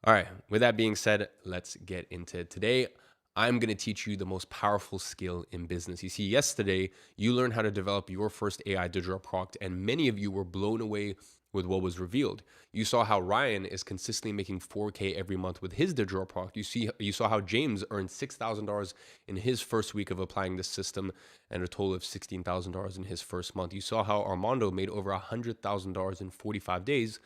All right, with that being said, let's get into it. Today, I'm going to teach you the most powerful skill in business. You see, yesterday, you learned how to develop your first AI digital product, and many of you were blown away with what was revealed. You saw how Ryan is consistently making 4K every month with his digital product. You saw how James earned $6,000 in his first week of applying this system and a total of $16,000 in his first month. You saw how Armando made over $100,000 in 45 days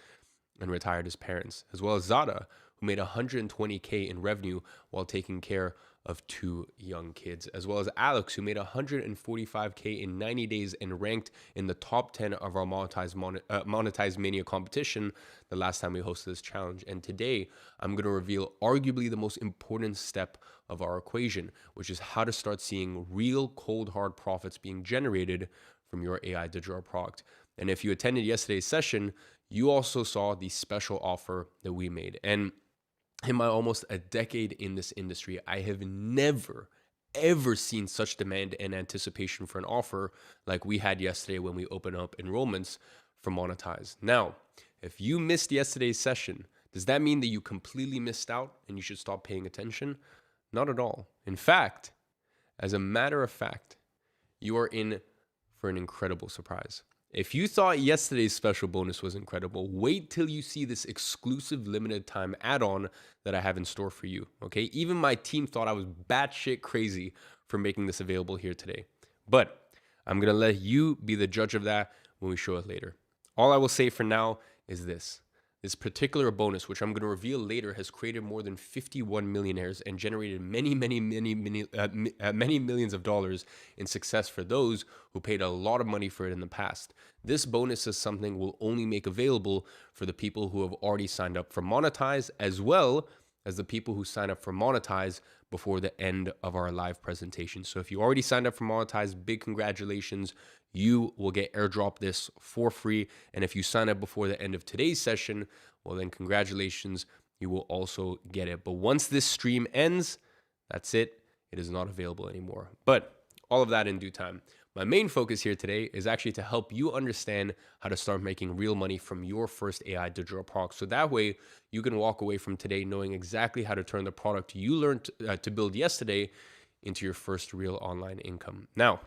and retired his parents, as well as Zada, who made 120K in revenue while taking care of two young kids, as well as Alex, who made 145K in 90 days and ranked in the top 10 of our monetized mania competition the last time we hosted this challenge. And today, I'm going to reveal arguably the most important step of our equation, which is how to start seeing real cold hard profits being generated from your AI digital product. And if you attended yesterday's session, you also saw the special offer that we made. And in my almost a decade in this industry, I have never, ever seen such demand and anticipation for an offer like we had yesterday when we opened up enrollments for Monetize. Now, if you missed yesterday's session, does that mean that you completely missed out and you should stop paying attention? Not at all. In fact, as a matter of fact, you are in for an incredible surprise. If you thought yesterday's special bonus was incredible, wait till you see this exclusive limited time add-on that I have in store for you, okay? Even my team thought I was batshit crazy for making this available here today. But I'm gonna let you be the judge of that when we show it later. All I will say for now is this. This particular bonus, which I'm going to reveal later, has created more than 51 millionaires and generated many millions of dollars in success for those who paid a lot of money for it in the past. This bonus is something we'll only make available for the people who have already signed up for Monetize, as well as the people who sign up for Monetize before the end of our live presentation. So if you already signed up for Monetize, big congratulations. You will get airdrop this for free. And if you sign up before the end of today's session, well then congratulations, you will also get it. But once this stream ends, that's it. It is not available anymore. But all of that in due time. My main focus here today is actually to help you understand how to start making real money from your first AI digital product. So that way you can walk away from today knowing exactly how to turn the product you learned to build yesterday into your first real online income. Now,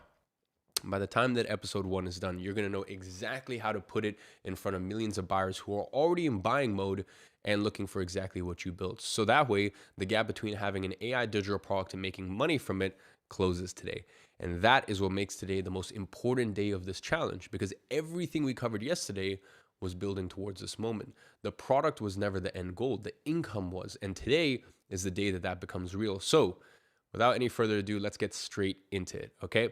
by the time that episode 1 is done, you're going to know exactly how to put it in front of millions of buyers who are already in buying mode and looking for exactly what you built. So that way, the gap between having an AI digital product and making money from it closes today. And that is what makes today the most important day of this challenge, because everything we covered yesterday was building towards this moment. The product was never the end goal, the income was. And today is the day that that becomes real. So without any further ado, let's get straight into it, okay?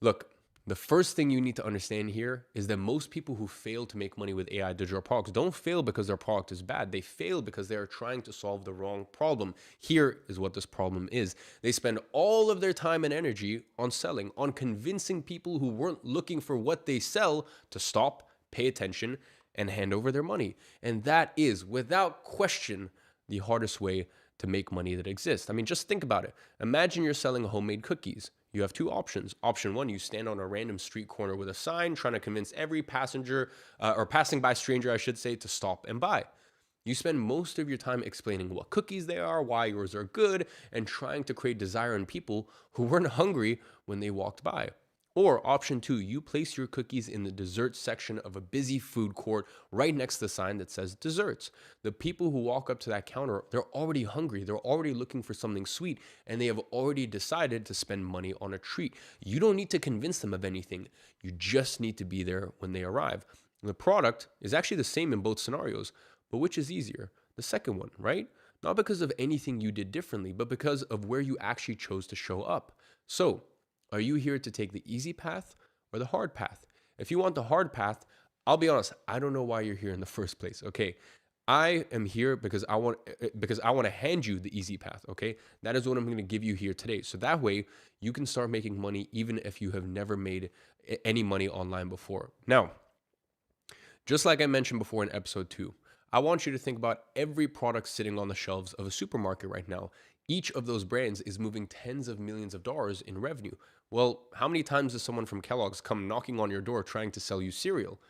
Look, the first thing you need to understand here is that most people who fail to make money with AI digital products don't fail because their product is bad. They fail because they are trying to solve the wrong problem. Here is what this problem is. They spend all of their time and energy on selling, on convincing people who weren't looking for what they sell to stop, pay attention, and hand over their money. And that is, without question, the hardest way to make money that exists. I mean, just think about it. Imagine you're selling homemade cookies. You have two options. Option 1, you stand on a random street corner with a sign trying to convince every passenger or passing by stranger, I should say, to stop and buy. You spend most of your time explaining what cookies they are, why yours are good, and trying to create desire in people who weren't hungry when they walked by. Or option 2, you place your cookies in the dessert section of a busy food court right next to the sign that says desserts. The people who walk up to that counter, they're already hungry. They're already looking for something sweet, and they have already decided to spend money on a treat. You don't need to convince them of anything. You just need to be there when they arrive. The product is actually the same in both scenarios, but which is easier? The second one, right? Not because of anything you did differently, but because of where you actually chose to show up. So, are you here to take the easy path or the hard path? If you want the hard path, I'll be honest, I don't know why you're here in the first place, okay? I am here because I want to hand you the easy path, okay? That is what I'm going to give you here today. So that way you can start making money even if you have never made any money online before. Now, just like I mentioned before in episode 2, I want you to think about every product sitting on the shelves of a supermarket right now. Each of those brands is moving tens of millions of dollars in revenue. Well, how many times does someone from Kellogg's come knocking on your door trying to sell you cereal?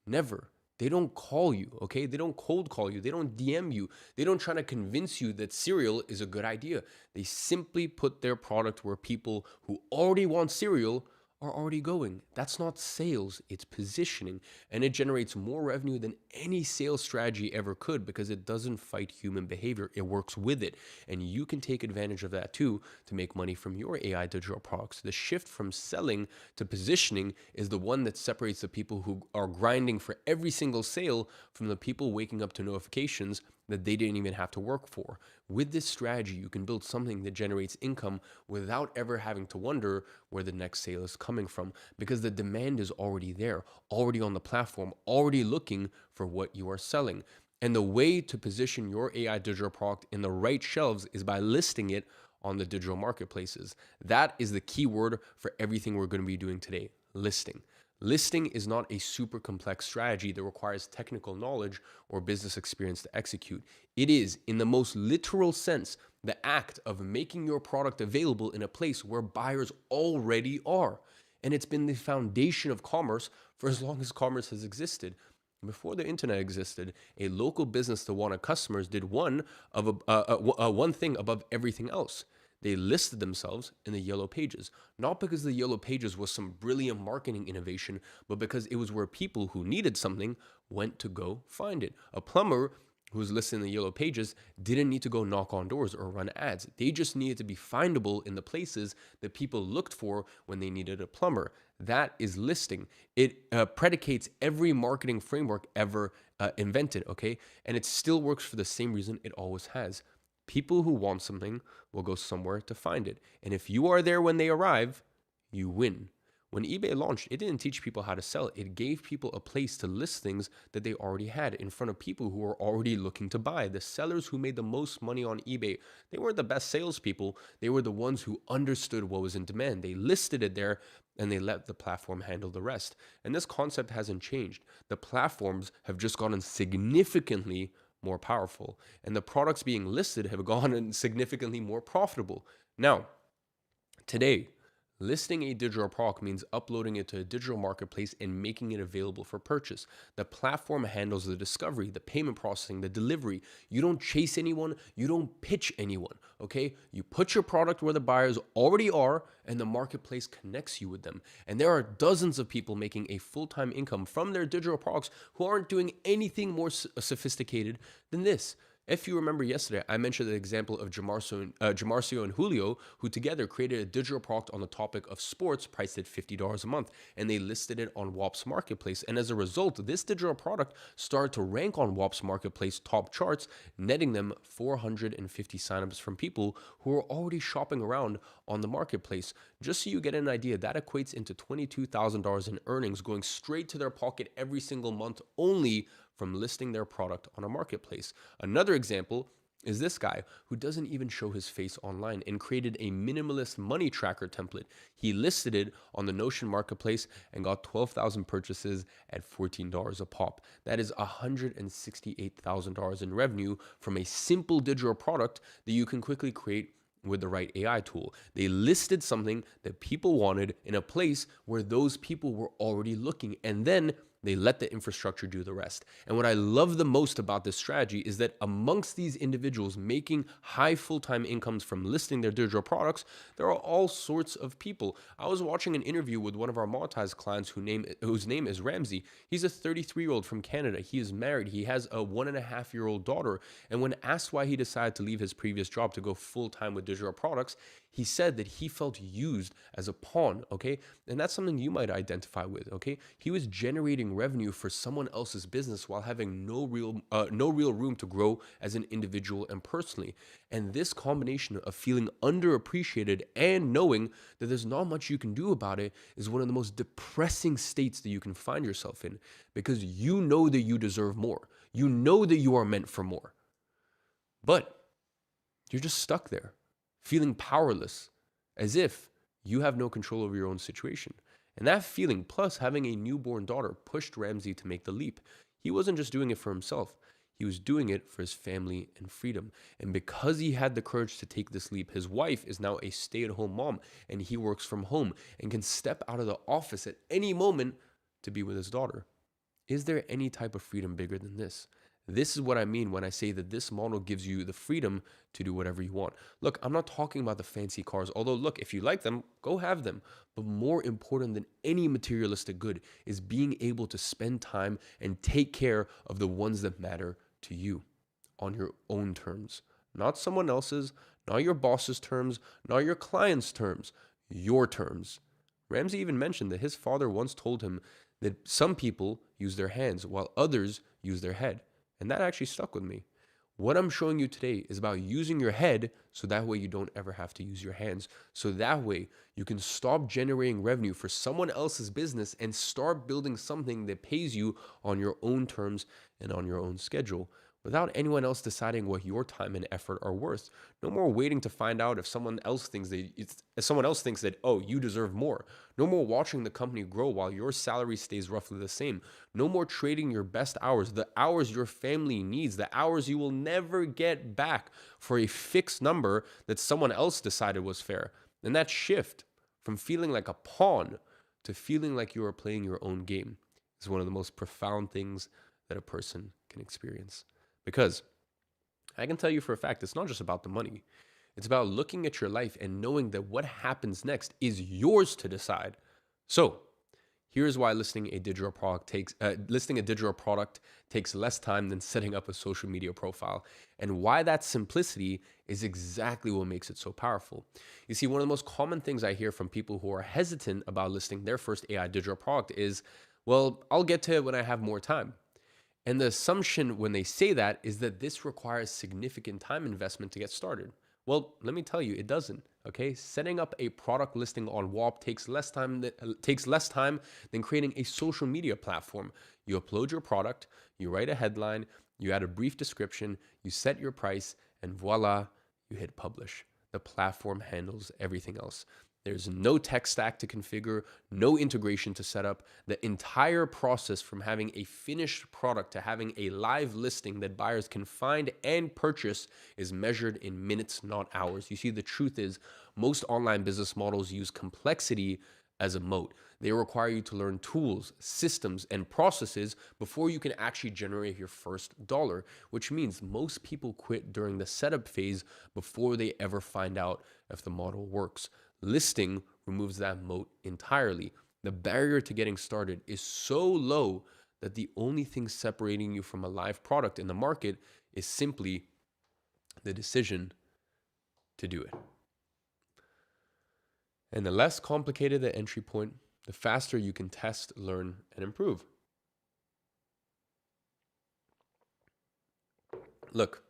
Never. They don't call you, okay? They don't cold call you. They don't DM you. They don't try to convince you that cereal is a good idea. They simply put their product where people who already want cereal are already going. That's not sales, it's positioning. And it generates more revenue than any sales strategy ever could because it doesn't fight human behavior. It works with it. And you can take advantage of that too to make money from your AI digital products. The shift from selling to positioning is the one that separates the people who are grinding for every single sale from the people waking up to notifications that they didn't even have to work for. With this strategy, you can build something that generates income without ever having to wonder where the next sale is coming from because the demand is already there, already on the platform, already looking for what you are selling. And the way to position your AI digital product in the right shelves is by listing it on the digital marketplaces. That is the key word for everything we're going to be doing today: listing. Listing is not a super complex strategy that requires technical knowledge or business experience to execute. It is, in the most literal sense, the act of making your product available in a place where buyers already are. And it's been the foundation of commerce for as long as commerce has existed. Before the internet existed, a local business that wanted customers did one thing above everything else. They listed themselves in the Yellow Pages, not because the Yellow Pages was some brilliant marketing innovation, but because it was where people who needed something went to go find it. A plumber who was listed in the Yellow Pages didn't need to go knock on doors or run ads. They just needed to be findable in the places that people looked for when they needed a plumber. That is listing. It predicates every marketing framework ever invented, okay? And it still works for the same reason it always has. People who want something will go somewhere to find it. And if you are there when they arrive, you win. When eBay launched, it didn't teach people how to sell. It gave people a place to list things that they already had in front of people who were already looking to buy. The sellers who made the most money on eBay, they weren't the best salespeople. They were the ones who understood what was in demand. They listed it there and they let the platform handle the rest. And this concept hasn't changed. The platforms have just gotten significantly more powerful, and the products being listed have gotten significantly more profitable. Now, today, listing a digital product means uploading it to a digital marketplace and making it available for purchase. The platform handles the discovery, the payment processing, the delivery. You don't chase anyone, you don't pitch anyone, okay? You put your product where the buyers already are, and the marketplace connects you with them. And there are dozens of people making a full-time income from their digital products who aren't doing anything more sophisticated than this. If you remember yesterday, I mentioned the example of Jamarcio and Julio, who together created a digital product on the topic of sports priced at $50 a month, and they listed it on WAP's marketplace. And as a result, this digital product started to rank on WAP's marketplace top charts, netting them 450 signups from people who were already shopping around on the marketplace. Just so you get an idea, that equates into $22,000 in earnings going straight to their pocket every single month, only from listing their product on a marketplace. Another example is this guy who doesn't even show his face online and created a minimalist money tracker template. He listed it on the Notion marketplace and got 12,000 purchases at $14 a pop. That is $168,000 in revenue from a simple digital product that you can quickly create with the right AI tool. They listed something that people wanted in a place where those people were already looking, and then they let the infrastructure do the rest. And what I love the most about this strategy is that amongst these individuals making high full-time incomes from listing their digital products, there are all sorts of people. I was watching an interview with one of our monetized clients whose name is Ramsey. He's a 33-year-old from Canada. He is married. He has a 1.5-year-old daughter. And when asked why he decided to leave his previous job to go full-time with digital products, he said that he felt used as a pawn, okay? And that's something you might identify with, okay? He was generating revenue for someone else's business while having no real room to grow as an individual and personally. And this combination of feeling underappreciated and knowing that there's not much you can do about it is one of the most depressing states that you can find yourself in, because you know that you deserve more. You know that you are meant for more. But you're just stuck there, feeling powerless, as if you have no control over your own situation. And that feeling, plus having a newborn daughter, pushed Ramsey to make the leap. He wasn't just doing it for himself. He was doing it for his family and freedom. And because he had the courage to take this leap, his wife is now a stay-at-home mom, and he works from home and can step out of the office at any moment to be with his daughter. Is there any type of freedom bigger than this? This is what I mean when I say that this model gives you the freedom to do whatever you want. Look, I'm not talking about the fancy cars, although, look, if you like them, go have them. But more important than any materialistic good is being able to spend time and take care of the ones that matter to you on your own terms, not someone else's, not your boss's terms, not your client's terms, your terms. Ramsey even mentioned that his father once told him that some people use their hands while others use their head. And that actually stuck with me. What I'm showing you today is about using your head so that way you don't ever have to use your hands. So that way you can stop generating revenue for someone else's business and start building something that pays you on your own terms and on your own schedule, without anyone else deciding what your time and effort are worth. No more waiting to find out if someone else thinks that, oh, you deserve more. No more watching the company grow while your salary stays roughly the same. No more trading your best hours, the hours your family needs, the hours you will never get back for a fixed number that someone else decided was fair. And that shift from feeling like a pawn to feeling like you are playing your own game is one of the most profound things that a person can experience. Because I can tell you for a fact, it's not just about the money. It's about looking at your life and knowing that what happens next is yours to decide. So here's why listing a digital product takes less time than setting up a social media profile, and why that simplicity is exactly what makes it so powerful. You see, one of the most common things I hear from people who are hesitant about listing their first AI digital product is, well, I'll get to it when I have more time. And the assumption when they say that is that this requires significant time investment to get started. Well, let me tell you, it doesn't. Okay, setting up a product listing on WAP takes less time than creating a social media platform. You upload your product, you write a headline, you add a brief description, you set your price, and voila, you hit publish. The platform handles everything else. There's no tech stack to configure, no integration to set up. The entire process from having a finished product to having a live listing that buyers can find and purchase is measured in minutes, not hours. You see, the truth is most online business models use complexity as a moat. They require you to learn tools, systems, and processes before you can actually generate your first dollar, which means most people quit during the setup phase before they ever find out if the model works. Listing removes that moat entirely. The barrier to getting started is so low that the only thing separating you from a live product in the market is simply the decision to do it. And the less complicated the entry point, the faster you can test, learn, and improve. Look,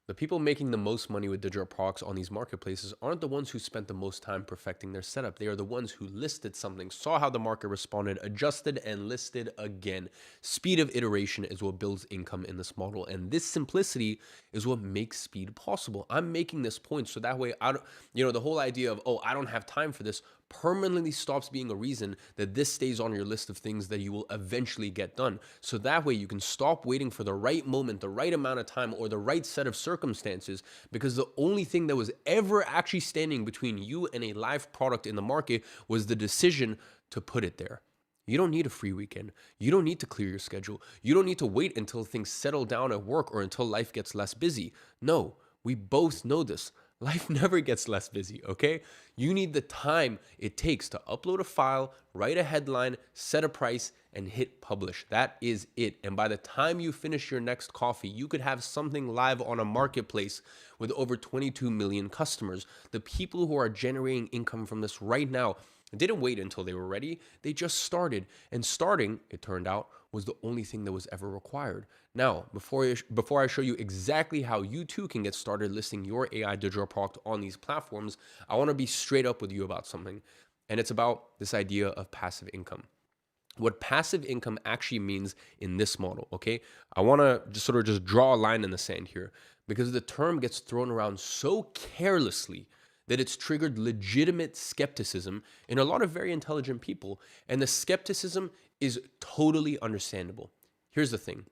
the people making the most money with digital products on these marketplaces aren't the ones who spent the most time perfecting their setup. They are the ones who listed something, saw how the market responded, adjusted, and listed again. Speed of iteration is what builds income in this model. And this simplicity is what makes speed possible. I'm making this point so that way, the whole idea of, oh, I don't have time for this permanently stops being a reason that this stays on your list of things that you will eventually get done. So that way you can stop waiting for the right moment, the right amount of time, or the right set of circumstances, because the only thing that was ever actually standing between you and a live product in the market was the decision to put it there. You don't need a free weekend. You don't need to clear your schedule. You don't need to wait until things settle down at work or until life gets less busy. No, we both know this. Life never gets less busy, okay? You need the time it takes to upload a file, write a headline, set a price, and hit publish. That is it. And by the time you finish your next coffee, you could have something live on a marketplace with over 22 million customers. The people who are generating income from this right now didn't wait until they were ready. They just started. And starting, it turned out, was the only thing that was ever required. Now, before I show you exactly how you too can get started listing your AI digital product on these platforms, I want to be straight up with you about something. And it's about this idea of passive income. What passive income actually means in this model, okay? I want to just draw a line in the sand here, because the term gets thrown around so carelessly that it's triggered legitimate skepticism in a lot of very intelligent people. And the skepticism is totally understandable. Here's the thing.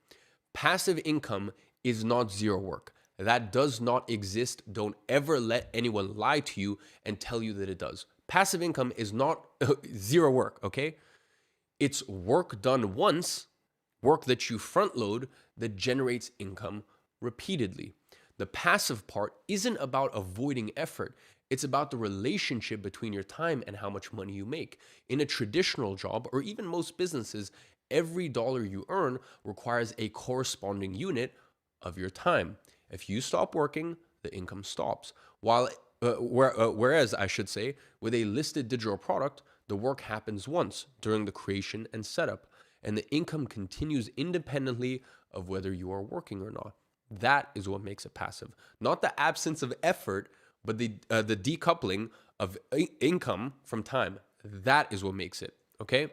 Passive income is not zero work. That does not exist. Don't ever let anyone lie to you and tell you that it does. Passive income is not zero work, okay? It's work done once work that you front load that generates income repeatedly. The passive part isn't about avoiding effort. It's about the relationship between your time and how much money you make. In a traditional job, or even most businesses, every dollar you earn requires a corresponding unit of your time. If you stop working, the income stops. Whereas I should say, with a listed digital product, the work happens once during the creation and setup, and the income continues independently of whether you are working or not. That is what makes it passive. Not the absence of effort, but the decoupling of income from time. That is what makes it, okay?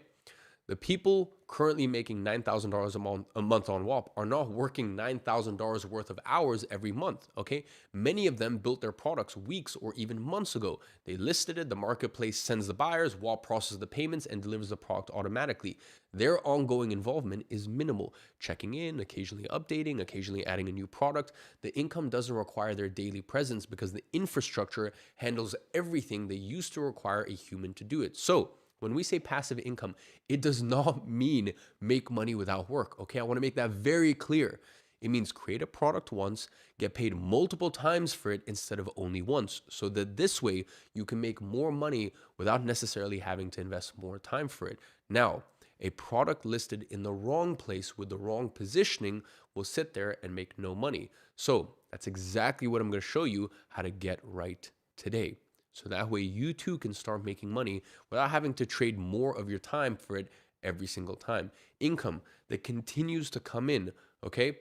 The people currently making $9,000 a month on WAP are not working $9,000 worth of hours every month, okay? Many of them built their products weeks or even months ago. They listed it, the marketplace sends the buyers, WAP processes the payments, and delivers the product automatically. Their ongoing involvement is minimal. Checking in, occasionally updating, occasionally adding a new product. The income doesn't require their daily presence because the infrastructure handles everything they used to require a human to do it. So, when we say passive income, it does not mean make money without work, okay? I want to make that very clear. It means create a product once, get paid multiple times for it instead of only once, so that this way you can make more money without necessarily having to invest more time for it. Now, a product listed in the wrong place with the wrong positioning will sit there and make no money. So that's exactly what I'm going to show you how to get right today. So that way you too can start making money without having to trade more of your time for it every single time. Income that continues to come in, okay?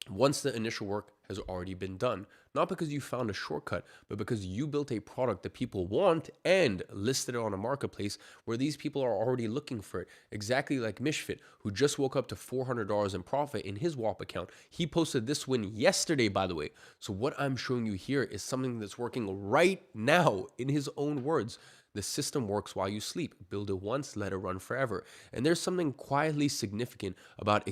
Once the initial work has already been done. Not because you found a shortcut, but because you built a product that people want and listed it on a marketplace where these people are already looking for it. Exactly like Mishfit, who just woke up to $400 in profit in his WAP account. He posted this win yesterday, by the way. So what I'm showing you here is something that's working right now in his own words. The system works while you sleep. Build it once, let it run forever. And there's something quietly significant about,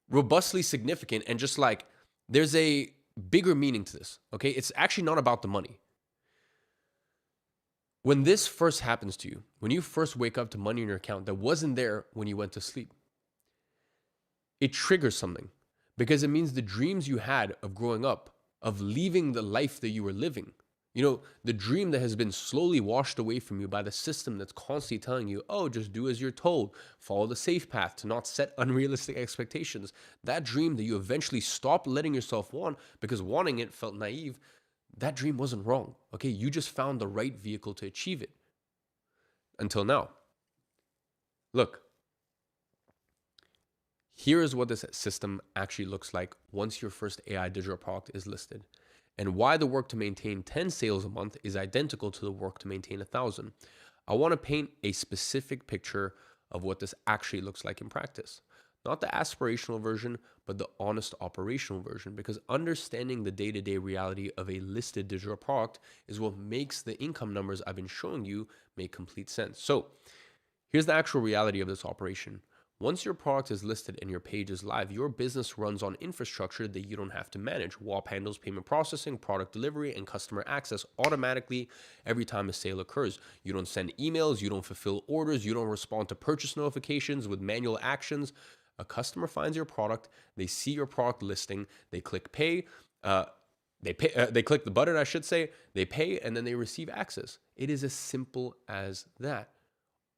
robustly significant, and just like there's a bigger meaning to this, okay? It's actually not about the money. When this first happens to you, when you first wake up to money in your account that wasn't there when you went to sleep, it triggers something because it means the dreams you had of growing up, of leaving the life that you were living, the dream that has been slowly washed away from you by the system that's constantly telling you, oh, just do as you're told, follow the safe path, to not set unrealistic expectations. That dream that you eventually stopped letting yourself want because wanting it felt naive, that dream wasn't wrong, okay? You just found the right vehicle to achieve it. Until now. Look, here is what this system actually looks like once your first AI digital product is listed, and why the work to maintain 10 sales a month is identical to the work to maintain 1,000. I want to paint a specific picture of what this actually looks like in practice. Not the aspirational version, but the honest operational version, because understanding the day-to-day reality of a listed digital product is what makes the income numbers I've been showing you make complete sense. So here's the actual reality of this operation. Once your product is listed and your page is live, your business runs on infrastructure that you don't have to manage. WAP handles payment processing, product delivery, and customer access automatically every time a sale occurs. You don't send emails, you don't fulfill orders, you don't respond to purchase notifications with manual actions. A customer finds your product, they see your product listing, they click pay, they click the button, I should say, they pay, and then they receive access. It is as simple as that.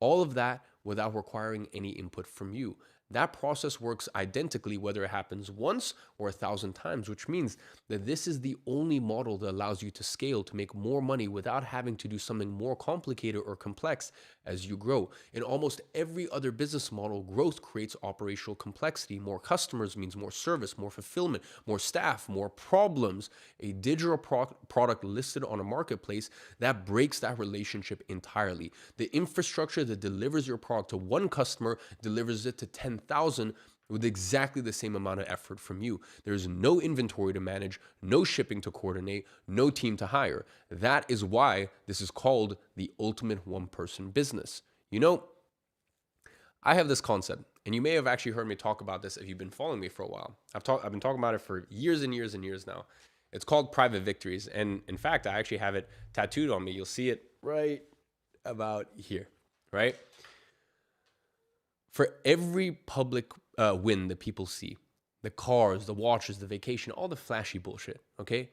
All of that without requiring any input from you. That process works identically whether it happens once or 1,000 times, which means that this is the only model that allows you to scale to make more money without having to do something more complicated or complex as you grow. In almost every other business model, growth creates operational complexity. More customers means more service, more fulfillment, more staff, more problems. A digital product listed on a marketplace, that breaks that relationship entirely. The infrastructure that delivers your product to one customer delivers it to 10,000 with exactly the same amount of effort from you. There's no inventory to manage, no shipping to coordinate, no team to hire. That is why this is called the ultimate one-person business. I have this concept, and you may have actually heard me talk about this if you've been following me for a while. I've been talking about it for years and years and years now. It's called private victories, and in fact, I actually have it tattooed on me. You'll see it right about here, right? For every public win that people see, the cars, the watches, the vacation, all the flashy bullshit, okay?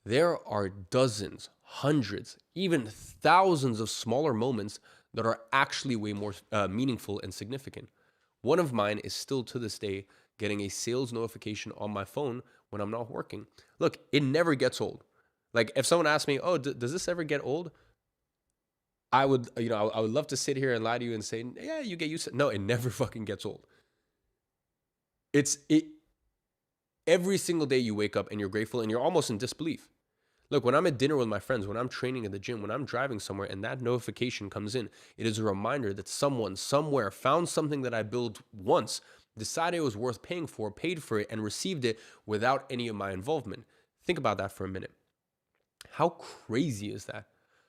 There are dozens, hundreds, even thousands of smaller moments that are actually way more meaningful and significant. One of mine is still to this day getting a sales notification on my phone when I'm not working. Look, it never gets old. Like if someone asks me, "Oh, does this ever get old?" I would, I would love to sit here and lie to you and say, "Yeah, you get used to it." No, it never fucking gets old. It every single day you wake up and you're grateful and you're almost in disbelief. Look, when I'm at dinner with my friends, when I'm training at the gym, when I'm driving somewhere and that notification comes in, it is a reminder that someone somewhere found something that I built once, decided it was worth paying for, paid for it, and received it without any of my involvement. Think about that for a minute. How crazy is that?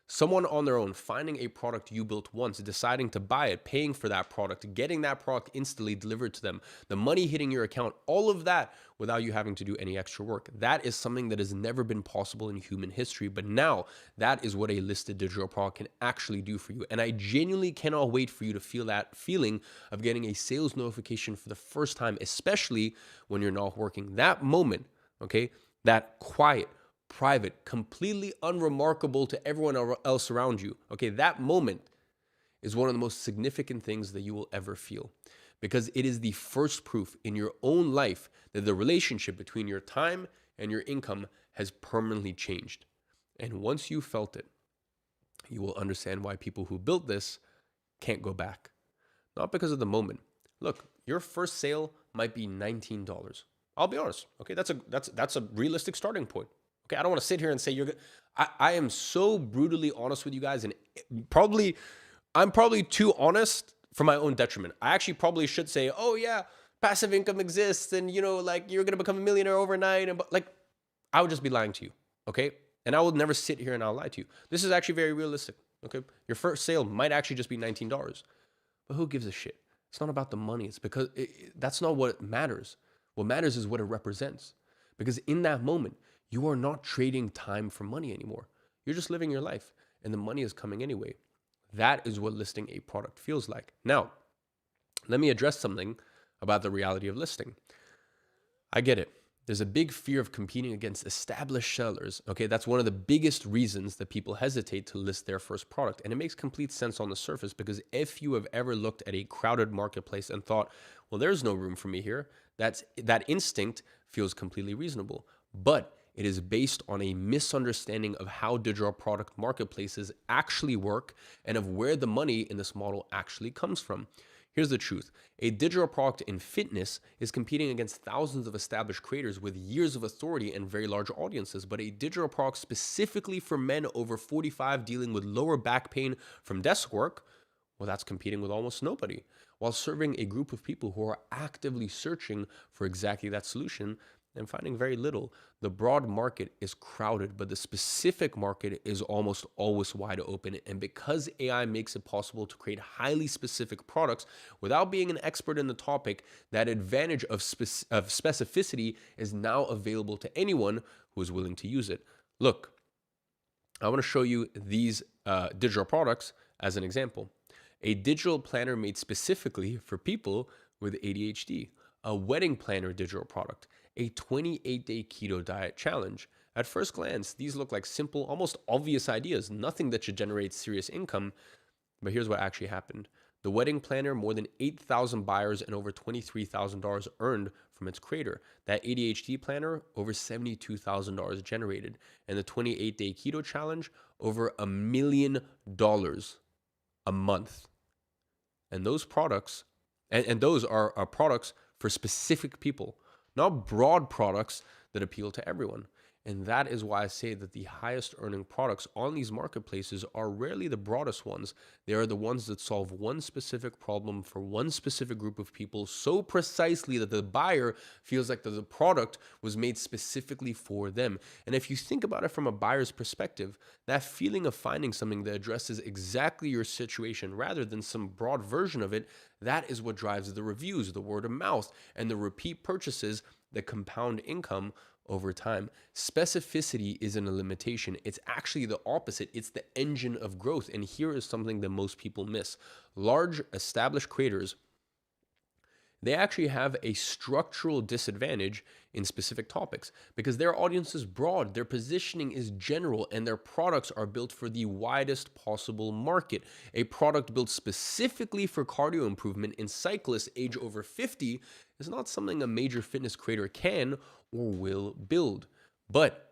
Someone on their own finding a product you built once, deciding to buy it, paying for that product, getting that product instantly delivered to them, the money hitting your account, all of that without you having to do any extra work. That is something that has never been possible in human history. But now that is what a listed digital product can actually do for you. And I genuinely cannot wait for you to feel that feeling of getting a sales notification for the first time, especially when you're not working. That moment, okay, that quiet, private, completely unremarkable to everyone else around you. Okay, that moment is one of the most significant things that you will ever feel because it is the first proof in your own life that the relationship between your time and your income has permanently changed. And once you felt it, you will understand why people who built this can't go back. Not because of the moment. Look, your first sale might be $19. I'll be honest. Okay, that's a realistic starting point. Okay, I don't want to sit here and say you're good. I am so brutally honest with you guys, and I'm probably too honest for my own detriment. I actually probably should say, oh yeah, passive income exists, and like you're gonna become a millionaire overnight, and like I would just be lying to you. Okay, and I will never sit here and I'll lie to you. This is actually very realistic. Okay, your first sale might actually just be $19, but who gives a shit? It's not about the money. It's because that's not what matters. What matters is what it represents. Because in that moment, you are not trading time for money anymore. You're just living your life and the money is coming anyway. That is what listing a product feels like. Now, let me address something about the reality of listing. I get it. There's a big fear of competing against established sellers. Okay, that's one of the biggest reasons that people hesitate to list their first product. And it makes complete sense on the surface because if you have ever looked at a crowded marketplace and thought, well, there's no room for me here, that instinct feels completely reasonable. But it is based on a misunderstanding of how digital product marketplaces actually work and of where the money in this model actually comes from. Here's the truth. A digital product in fitness is competing against thousands of established creators with years of authority and very large audiences, but a digital product specifically for men over 45 dealing with lower back pain from desk work, well, that's competing with almost nobody, while serving a group of people who are actively searching for exactly that solution and finding very little. The broad market is crowded, but the specific market is almost always wide open. And because AI makes it possible to create highly specific products without being an expert in the topic, that advantage of specificity is now available to anyone who is willing to use it. Look, I want to show you these digital products as an example. A digital planner made specifically for people with ADHD, a wedding planner digital product, a 28-day keto diet challenge. At first glance, these look like simple, almost obvious ideas, nothing that should generate serious income. But here's what actually happened. The wedding planner, more than 8,000 buyers and over $23,000 earned from its creator. That ADHD planner, over $72,000 generated. And the 28-day keto challenge, over $1 million a month. And those products, and those are products for specific people, not broad products that appeal to everyone. And that is why I say that the highest earning products on these marketplaces are rarely the broadest ones. They are the ones that solve one specific problem for one specific group of people so precisely that the buyer feels like that the product was made specifically for them. And if you think about it from a buyer's perspective, that feeling of finding something that addresses exactly your situation rather than some broad version of it, that is what drives the reviews, the word of mouth, and the repeat purchases that compound income over time. Specificity isn't a limitation. It's actually the opposite. It's the engine of growth. And here is something that most people miss. Large established creators they actually have a structural disadvantage in specific topics because their audience is broad, their positioning is general, and their products are built for the widest possible market. A product built specifically for cardio improvement in cyclists age over 50 is not something a major fitness creator can or will build. But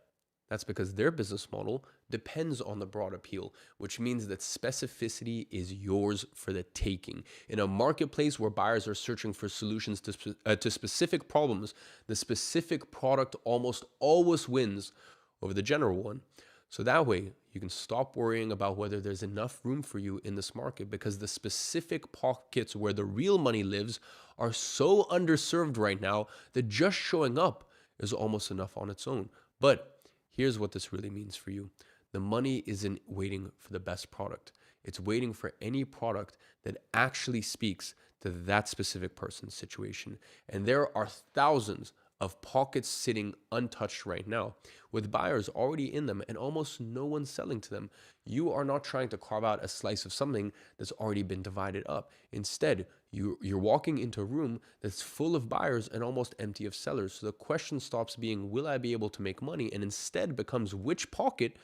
that's because their business model depends on the broad appeal, which means that specificity is yours for the taking. In a marketplace where buyers are searching for solutions to specific problems, the specific product almost always wins over the general one. So that way, you can stop worrying about whether there's enough room for you in this market because the specific pockets where the real money lives are so underserved right now that just showing up is almost enough on its own. But here's what this really means for you. The money isn't waiting for the best product. It's waiting for any product that actually speaks to that specific person's situation. And there are thousands of pockets sitting untouched right now with buyers already in them and almost no one selling to them. You are not trying to carve out a slice of something that's already been divided up. Instead, you're walking into a room that's full of buyers and almost empty of sellers. So the question stops being, will I be able to make money? And instead becomes, which pocket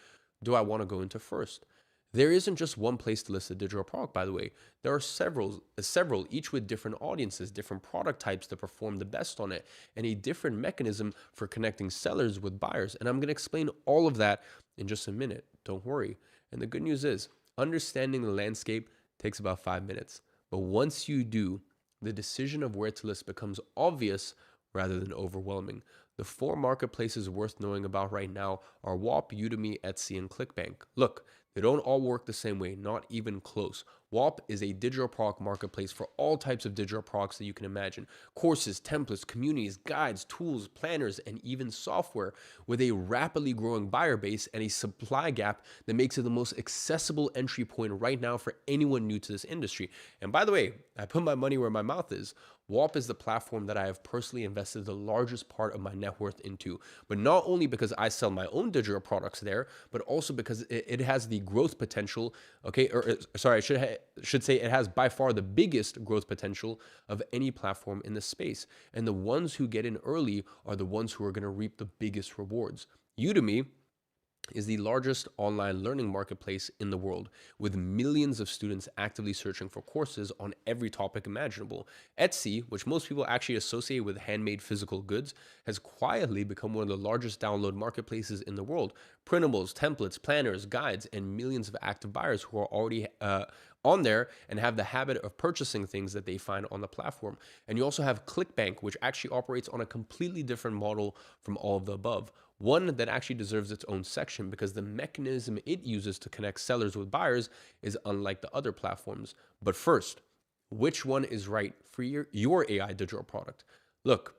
do I want to go into first? There isn't just one place to list a digital product, by the way. There are several, each with different audiences, different product types that perform the best on it, and a different mechanism for connecting sellers with buyers. And I'm going to explain all of that in just a minute. Don't worry. And the good news is, understanding the landscape takes about 5 minutes. But once you do, the decision of where to list becomes obvious rather than overwhelming. The 4 marketplaces worth knowing about right now are WAP, Udemy, Etsy, and ClickBank. Look, they don't all work the same way, not even close. WAP is a digital product marketplace for all types of digital products that you can imagine. Courses, templates, communities, guides, tools, planners, and even software with a rapidly growing buyer base and a supply gap that makes it the most accessible entry point right now for anyone new to this industry. And by the way, I put my money where my mouth is. WAP is the platform that I have personally invested the largest part of my net worth into, but not only because I sell my own digital products there, but also because it has the growth potential, okay, I should say it has by far the biggest growth potential of any platform in the space. And the ones who get in early are the ones who are going to reap the biggest rewards. Udemy is the largest online learning marketplace in the world, with millions of students actively searching for courses on every topic imaginable. Etsy, which most people actually associate with handmade physical goods, has quietly become one of the largest download marketplaces in the world. Printables, templates, planners, guides, and millions of active buyers who are already on there and have the habit of purchasing things that they find on the platform. And you also have ClickBank, which actually operates on a completely different model from all of the above. One that actually deserves its own section because the mechanism it uses to connect sellers with buyers is unlike the other platforms. But first, which one is right for your AI digital product? Look,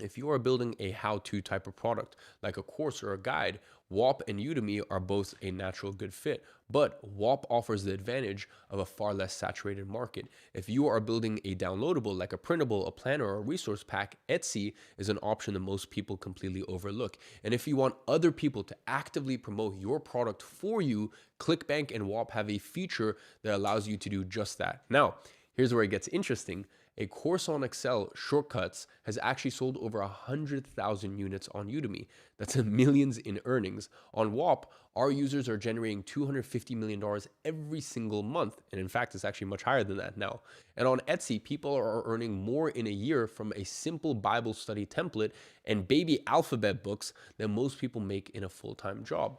if you are building a how-to type of product, like a course or a guide, WAP and Udemy are both a natural good fit, but WAP offers the advantage of a far less saturated market. If you are building a downloadable, like a printable, a planner, or a resource pack, Etsy is an option that most people completely overlook. And if you want other people to actively promote your product for you, ClickBank and WAP have a feature that allows you to do just that. Now, here's where it gets interesting. A course on Excel shortcuts has actually sold over 100,000 units on Udemy. That's millions in earnings. On WAP, our users are generating $250 million every single month. And in fact, it's actually much higher than that now. And on Etsy, people are earning more in a year from a simple Bible study template and baby alphabet books than most people make in a full-time job.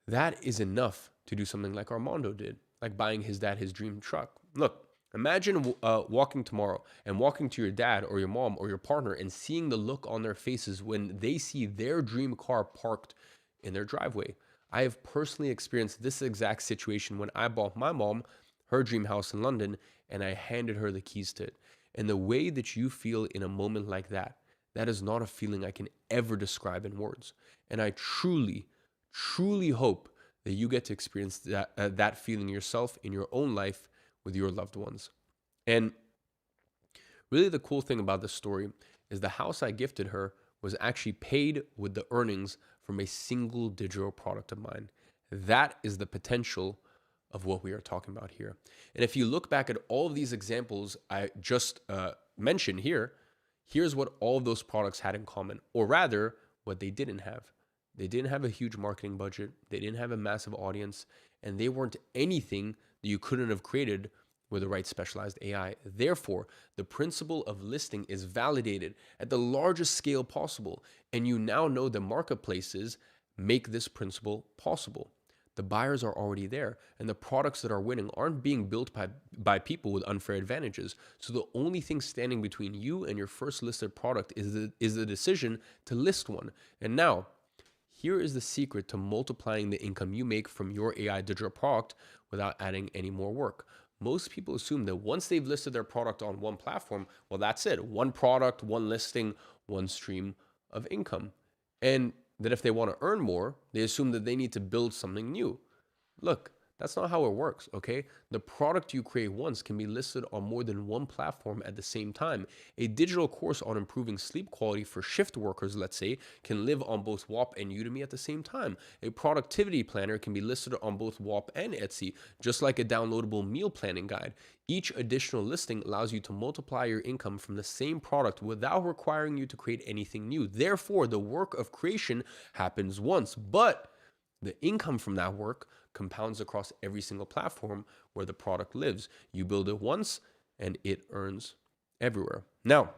That is enough to do something like Armando did, like buying his dad his dream truck. Look, imagine walking tomorrow and walking to your dad or your mom or your partner and seeing the look on their faces when they see their dream car parked in their driveway. I have personally experienced this exact situation when I bought my mom her dream house in London and I handed her the keys to it. And the way that you feel in a moment like that, that is not a feeling I can ever describe in words. And I truly, truly hope that you get to experience that feeling yourself in your own life with your loved ones. And really the cool thing about this story is the house I gifted her was actually paid with the earnings from a single digital product of mine. That is the potential of what we are talking about here. And if you look back at all of these examples I just mention here, here's what all of those products had in common, or rather, what they didn't have. They didn't have a huge marketing budget, they didn't have a massive audience, and they weren't anything that you couldn't have created with the right specialized AI. Therefore, the principle of listing is validated at the largest scale possible, and you now know the marketplaces make this principle possible. The buyers are already there, and the products that are winning aren't being built by people with unfair advantages. So the only thing standing between you and your first listed product is the decision to list one. And now, here is the secret to multiplying the income you make from your AI digital product without adding any more work. Most people assume that once they've listed their product on one platform, well, that's it. One product, one listing, one stream of income. And that if they want to earn more, they assume that they need to build something new. Look, that's not how it works, okay? The product you create once can be listed on more than one platform at the same time. A digital course on improving sleep quality for shift workers, let's say, can live on both WAP and Udemy at the same time. A productivity planner can be listed on both WAP and Etsy, just like a downloadable meal planning guide. Each additional listing allows you to multiply your income from the same product without requiring you to create anything new. Therefore, the work of creation happens once, but the income from that work compounds across every single platform where the product lives. You build it once and it earns everywhere. Now,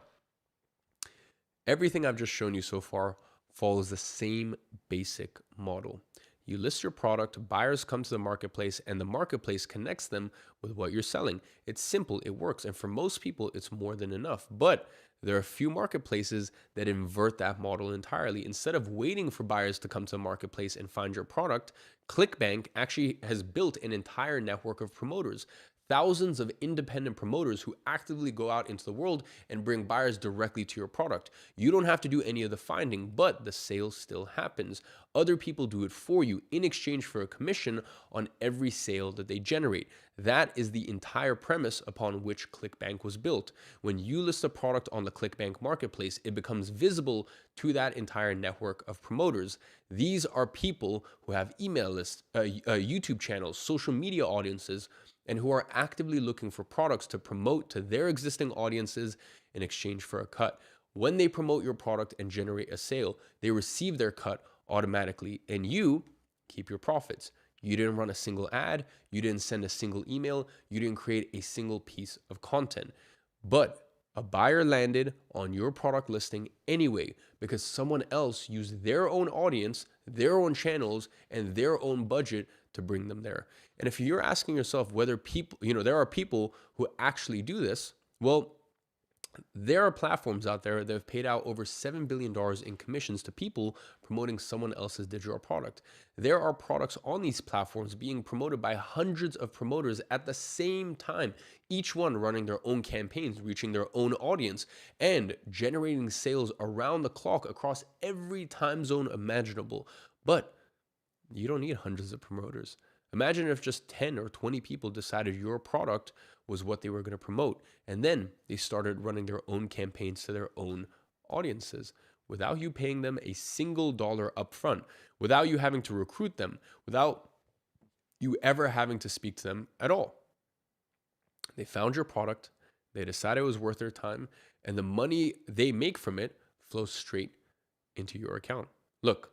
everything I've just shown you so far follows the same basic model. You list your product, buyers come to the marketplace, and the marketplace connects them with what you're selling. It's simple, it works, and for most people, it's more than enough. But there are a few marketplaces that invert that model entirely. Instead of waiting for buyers to come to the marketplace and find your product, ClickBank actually has built an entire network of promoters. Thousands of independent promoters who actively go out into the world and bring buyers directly to your product. You don't have to do any of the finding, but the sale still happens. Other people do it for you in exchange for a commission on every sale that they generate. That is the entire premise upon which ClickBank was built. When you list a product on the ClickBank marketplace, it becomes visible to that entire network of promoters. These are people who have email lists, YouTube channels, social media audiences, and who are actively looking for products to promote to their existing audiences in exchange for a cut. When they promote your product and generate a sale, they receive their cut automatically, and you keep your profits. You didn't run a single ad, you didn't send a single email, you didn't create a single piece of content. But a buyer landed on your product listing anyway because someone else used their own audience, their own channels, and their own budget to bring them there. And if you're asking yourself whether people, there are people who actually do this, well, there are platforms out there that have paid out over $7 billion in commissions to people promoting someone else's digital product. There are products on these platforms being promoted by hundreds of promoters at the same time, each one running their own campaigns, reaching their own audience, and generating sales around the clock across every time zone imaginable. But you don't need hundreds of promoters. Imagine if just 10 or 20 people decided your product was what they were going to promote, and then they started running their own campaigns to their own audiences without you paying them a single dollar upfront, without you having to recruit them, without you ever having to speak to them at all. They found your product, they decided it was worth their time, and the money they make from it flows straight into your account. Look,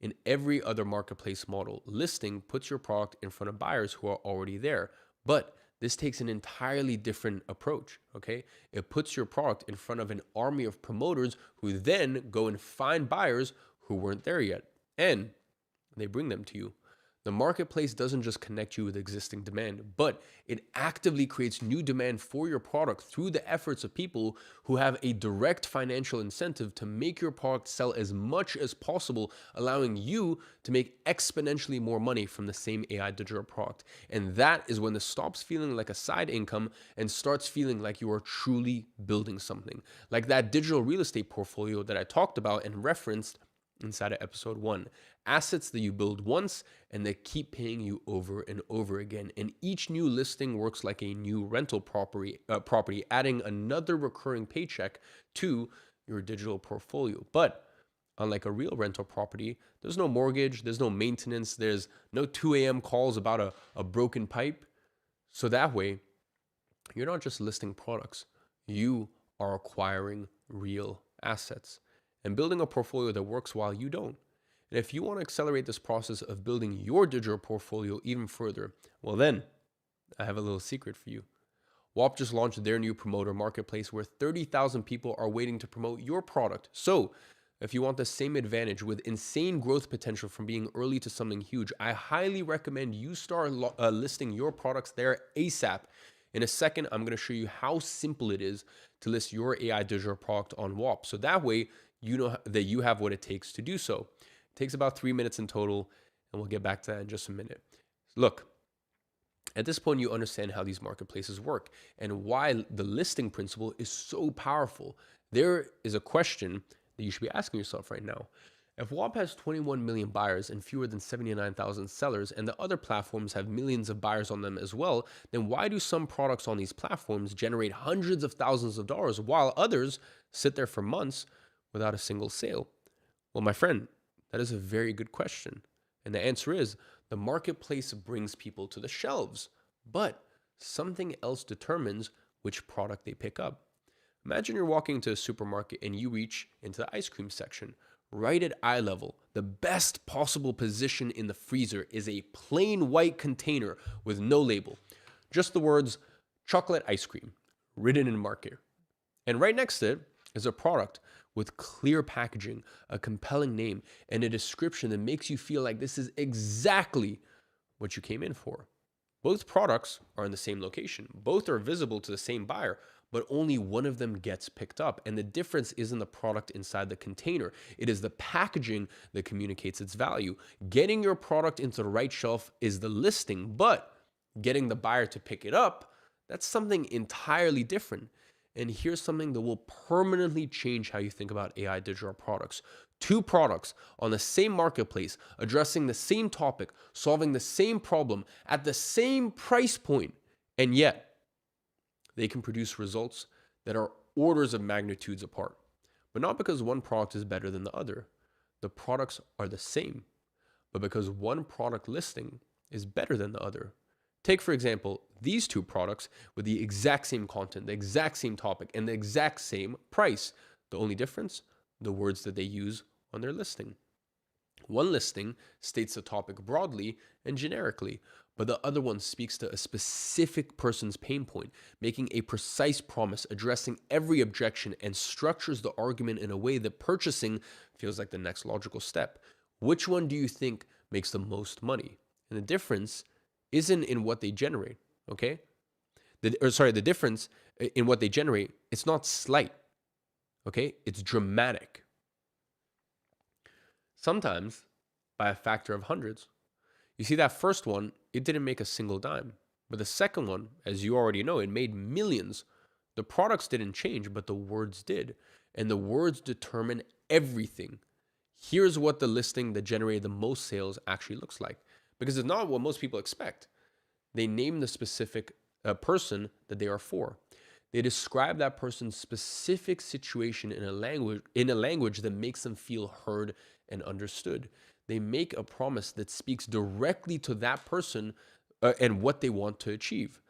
in every other marketplace model, listing puts your product in front of buyers who are already there. But this takes an entirely different approach, okay? It puts your product in front of an army of promoters who then go and find buyers who weren't there yet, and they bring them to you. The marketplace doesn't just connect you with existing demand, but it actively creates new demand for your product through the efforts of people who have a direct financial incentive to make your product sell as much as possible, allowing you to make exponentially more money from the same AI digital product. And that is when this stops feeling like a side income and starts feeling like you are truly building something. Like that digital real estate portfolio that I talked about and referenced inside of episode 1. Assets that you build once and that keep paying you over and over again. And each new listing works like a new rental property, adding another recurring paycheck to your digital portfolio. But unlike a real rental property, there's no mortgage, there's no maintenance, there's no 2 a.m. calls about a broken pipe. So that way, you're not just listing products. You are acquiring real assets and building a portfolio that works while you don't. And if you want to accelerate this process of building your digital portfolio even further, well, then I have a little secret for you. WAP just launched their new promoter marketplace where 30,000 people are waiting to promote your product. So, if you want the same advantage with insane growth potential from being early to something huge, I highly recommend you start listing your products there ASAP. In a second, I'm going to show you how simple it is to list your AI digital product on WAP. So that way, you know that you have what it takes to do so. It takes about 3 minutes in total, and we'll get back to that in just a minute. Look, at this point, you understand how these marketplaces work and why the listing principle is so powerful. There is a question that you should be asking yourself right now. If WAP has 21 million buyers and fewer than 79,000 sellers, and the other platforms have millions of buyers on them as well, then why do some products on these platforms generate hundreds of thousands of dollars while others sit there for months without a single sale? Well, my friend, that is a very good question. And the answer is the marketplace brings people to the shelves, but something else determines which product they pick up. Imagine you're walking into a supermarket and you reach into the ice cream section. Right at eye level, the best possible position in the freezer is a plain white container with no label. Just the words chocolate ice cream written in marker. And right next to it is a product with clear packaging, a compelling name, and a description that makes you feel like this is exactly what you came in for. Both products are in the same location. Both are visible to the same buyer, but only one of them gets picked up. And the difference isn't the product inside the container. It is the packaging that communicates its value. Getting your product into the right shelf is the listing, but getting the buyer to pick it up, that's something entirely different. And here's something that will permanently change how you think about AI digital products. Two products on the same marketplace, addressing the same topic, solving the same problem at the same price point, and yet they can produce results that are orders of magnitudes apart. But not because one product is better than the other. The products are the same, but because one product listing is better than the other. Take, for example, these two products with the exact same content, the exact same topic, and the exact same price. The only difference? The words that they use on their listing. One listing states the topic broadly and generically, but the other one speaks to a specific person's pain point, making a precise promise, addressing every objection, and structures the argument in a way that purchasing feels like the next logical step. Which one do you think makes the most money? And the difference isn't in what they generate, okay? The difference in what they generate, it's not slight, okay? It's dramatic. Sometimes by a factor of hundreds. You see, that first one, it didn't make a single dime. But the second one, as you already know, it made millions. The products didn't change, but the words did. And the words determine everything. Here's what the listing that generated the most sales actually looks like. Because it's not what most people expect. They name the specific person that they are for. They describe that person's specific situation in a language that makes them feel heard and understood. They make a promise that speaks directly to that person and what they want to achieve.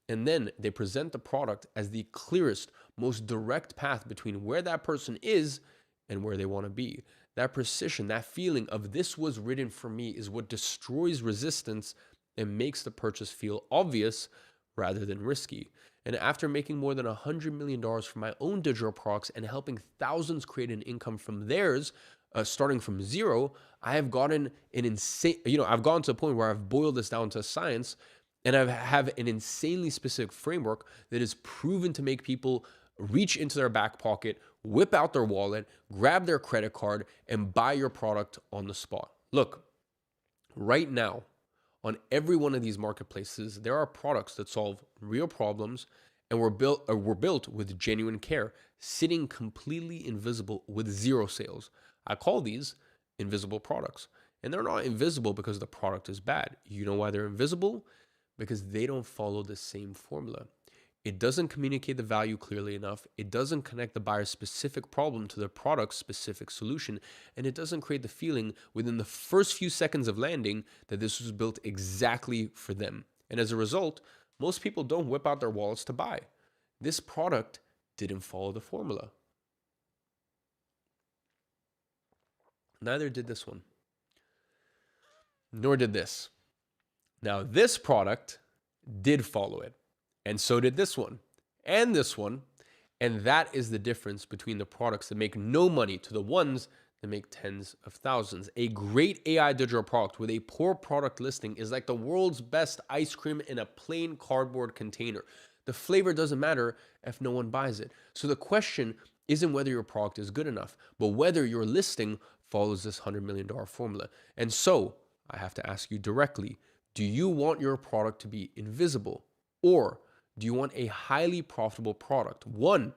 And then they present the product as the clearest, most direct path between where that person is and where they want to be. That precision, that feeling of this was written for me is what destroys resistance and makes the purchase feel obvious rather than risky. And after making more than $100 million from my own digital products and helping thousands create an income from theirs, starting from zero, I have gotten I've gotten to a point where I've boiled this down to science, and I have an insanely specific framework that is proven to make people reach into their back pocket, whip out their wallet, grab their credit card, and buy your product on the spot. Look, right now, on every one of these marketplaces, there are products that solve real problems and were built with genuine care, sitting completely invisible with zero sales. I call these invisible products. And they're not invisible because the product is bad. You know why they're invisible? Because they don't follow the same formula. It doesn't communicate the value clearly enough. It doesn't connect the buyer's specific problem to the product's specific solution. And it doesn't create the feeling within the first few seconds of landing that this was built exactly for them. And as a result, most people don't whip out their wallets to buy. This product didn't follow the formula. Neither did this one, nor did this. Now, this product did follow it, and so did this one, and this one, and that is the difference between the products that make no money to the ones that make tens of thousands. A great AI digital product with a poor product listing is like the world's best ice cream in a plain cardboard container. The flavor doesn't matter if no one buys it. So the question isn't whether your product is good enough, but whether your listing follows this $100 million formula. And so I have to ask you directly, do you want your product to be invisible, or do you want a highly profitable product, one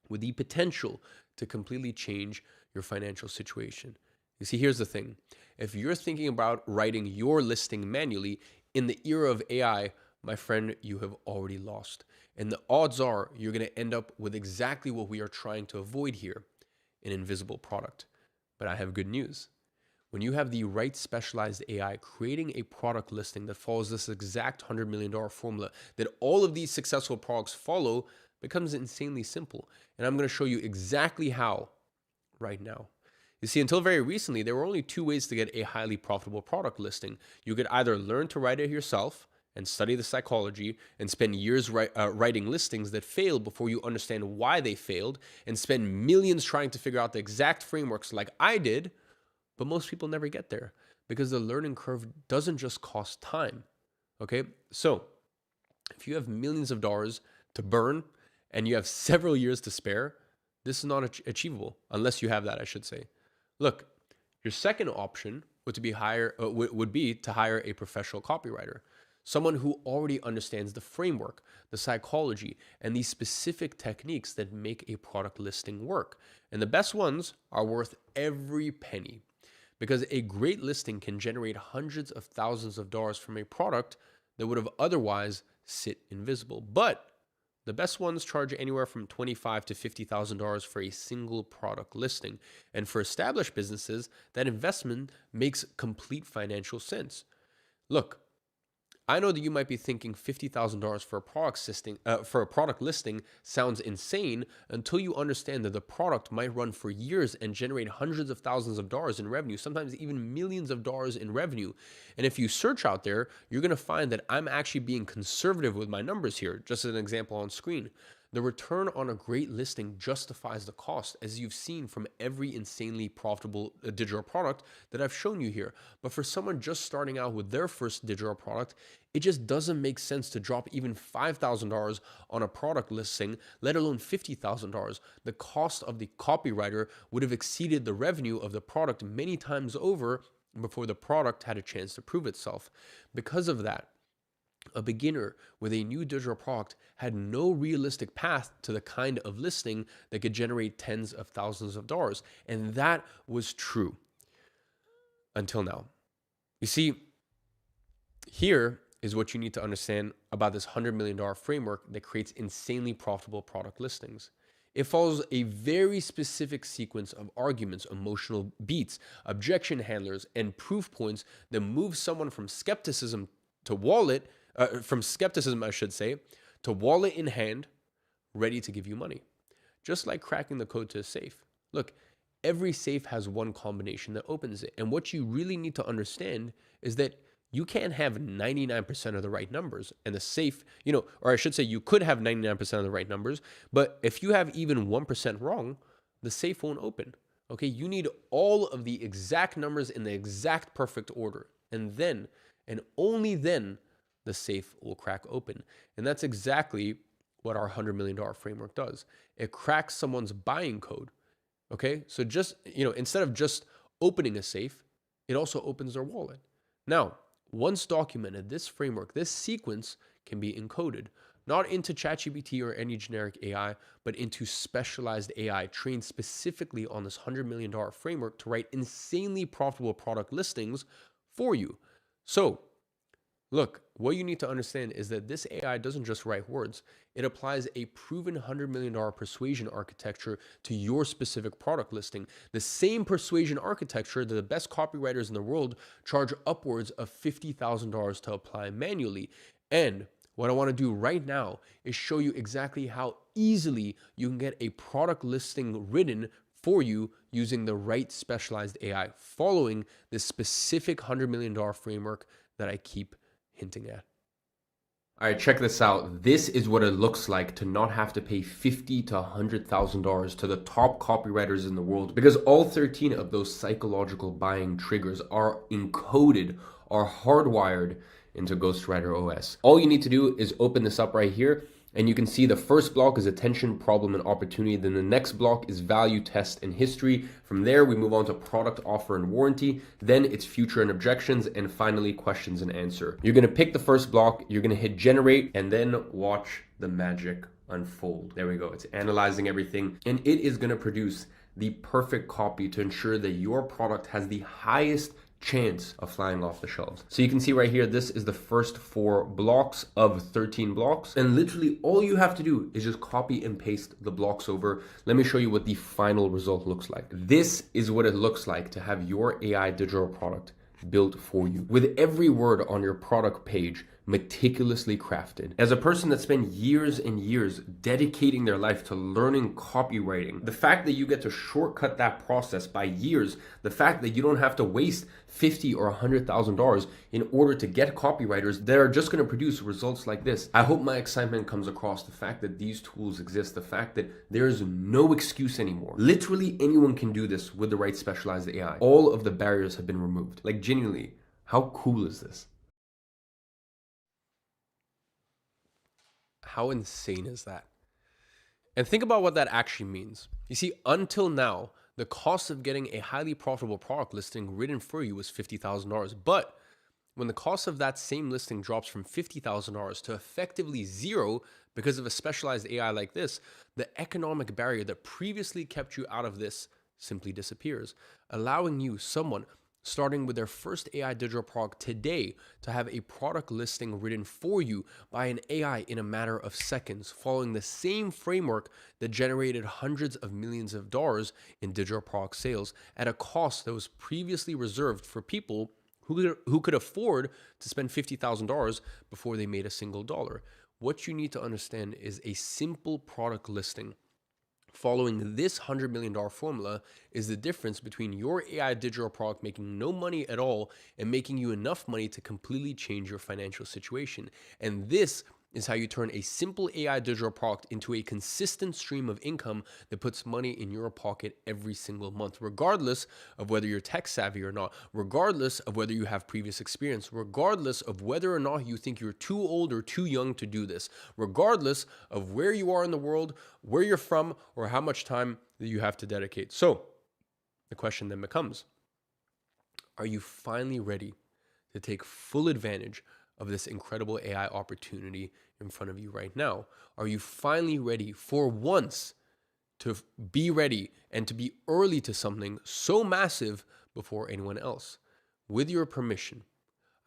with the potential to completely change your financial situation? You see, here's the thing. If you're thinking about writing your listing manually in the era of AI, my friend, you have already lost. And the odds are you're going to end up with exactly what we are trying to avoid here, an invisible product. But I have good news. When you have the right specialized AI creating a product listing that follows this exact $100 million formula that all of these successful products follow, becomes insanely simple. And I'm going to show you exactly how right now. You see, until very recently, there were only two ways to get a highly profitable product listing. You could either learn to write it yourself and study the psychology and spend years writing listings that failed before you understand why they failed, and spend millions trying to figure out the exact frameworks like I did. But most people never get there because the learning curve doesn't just cost time. Okay, so if you have millions of dollars to burn and you have several years to spare, this is not achievable unless you have that, I should say. Look, your second option would be to hire a professional copywriter, someone who already understands the framework, the psychology, and the specific techniques that make a product listing work. And the best ones are worth every penny, because a great listing can generate hundreds of thousands of dollars from a product that would have otherwise sit invisible. But the best ones charge anywhere from $25,000 to $50,000 for a single product listing. And for established businesses, that investment makes complete financial sense. Look, I know that you might be thinking $50,000 for a product listing sounds insane until you understand that the product might run for years and generate hundreds of thousands of dollars in revenue, sometimes even millions of dollars in revenue. And if you search out there, you're going to find that I'm actually being conservative with my numbers here. Just as an example on screen. The return on a great listing justifies the cost, as you've seen from every insanely profitable digital product that I've shown you here. But for someone just starting out with their first digital product, it just doesn't make sense to drop even $5,000 on a product listing, let alone $50,000. The cost of the copywriter would have exceeded the revenue of the product many times over before the product had a chance to prove itself. Because of that, a beginner with a new digital product had no realistic path to the kind of listing that could generate tens of thousands of dollars. And that was true until now. You see, here is what you need to understand about this $100 million framework that creates insanely profitable product listings. It follows a very specific sequence of arguments, emotional beats, objection handlers, and proof points that move someone from skepticism, I should say, to wallet in hand, ready to give you money. Just like cracking the code to a safe. Look, every safe has one combination that opens it. And what you really need to understand is that you can't have 99% of the right numbers and the safe, or I should say you could have 99% of the right numbers, but if you have even 1% wrong, the safe won't open. Okay, you need all of the exact numbers in the exact perfect order. And then, and only then, the safe will crack open. And that's exactly what our $100 million framework does. It cracks someone's buying code. Okay, so just, instead of just opening a safe, it also opens their wallet. Now, once documented, this framework, this sequence can be encoded, not into ChatGPT or any generic AI, but into specialized AI trained specifically on this $100 million framework to write insanely profitable product listings for you. So, look, what you need to understand is that this AI doesn't just write words. It applies a proven $100 million persuasion architecture to your specific product listing. The same persuasion architecture that the best copywriters in the world charge upwards of $50,000 to apply manually. And what I want to do right now is show you exactly how easily you can get a product listing written for you using the right specialized AI, following this specific $100 million framework that I keep hinting at. All right, check this out. This is what it looks like to not have to pay $50,000 to $100,000 to the top copywriters in the world, because all 13 of those psychological buying triggers are encoded, are hardwired into Ghostwriter OS. All you need to do is open this up right here, and you can see the first block is attention, problem, and opportunity. Then the next block is value, test, and history. From there, we move on to product, offer, and warranty. Then it's future and objections, and finally questions and answer. You're gonna pick the first block, you're gonna hit generate, and then watch the magic unfold. There we go. It's analyzing everything, and it is gonna produce the perfect copy to ensure that your product has the highest chance of flying off the shelves. So you can see right here, this is the first 4 blocks of 13 blocks. And literally all you have to do is just copy and paste the blocks over. Let me show you what the final result looks like. This is what it looks like to have your AI digital product built for you, with every word on your product page meticulously crafted. As a person that spent years and years dedicating their life to learning copywriting, the fact that you get to shortcut that process by years, the fact that you don't have to waste $50,000 or $100,000 in order to get copywriters that are just going to produce results like this. I hope my excitement comes across. The fact that these tools exist, the fact that there's no excuse anymore. Literally anyone can do this with the right specialized AI. All of the barriers have been removed. Like, genuinely, how cool is this? How insane is that? And think about what that actually means. You see, until now, the cost of getting a highly profitable product listing written for you was $50,000. But when the cost of that same listing drops from $50,000 to effectively zero because of a specialized AI like this, the economic barrier that previously kept you out of this simply disappears, allowing you, someone starting with their first AI digital product today, to have a product listing written for you by an AI in a matter of seconds, following the same framework that generated hundreds of millions of dollars in digital product sales at a cost that was previously reserved for people who could afford to spend $50,000 before they made a single dollar. What you need to understand is a simple product listing following this $100 million formula is the difference between your AI digital product making no money at all and making you enough money to completely change your financial situation. And this is how you turn a simple AI digital product into a consistent stream of income that puts money in your pocket every single month, regardless of whether you're tech savvy or not, regardless of whether you have previous experience, regardless of whether or not you think you're too old or too young to do this, regardless of where you are in the world, where you're from, or how much time that you have to dedicate. So the question then becomes, are you finally ready to take full advantage of this incredible AI opportunity in front of you right now? Are you finally ready for once to be ready and to be early to something so massive before anyone else? With your permission,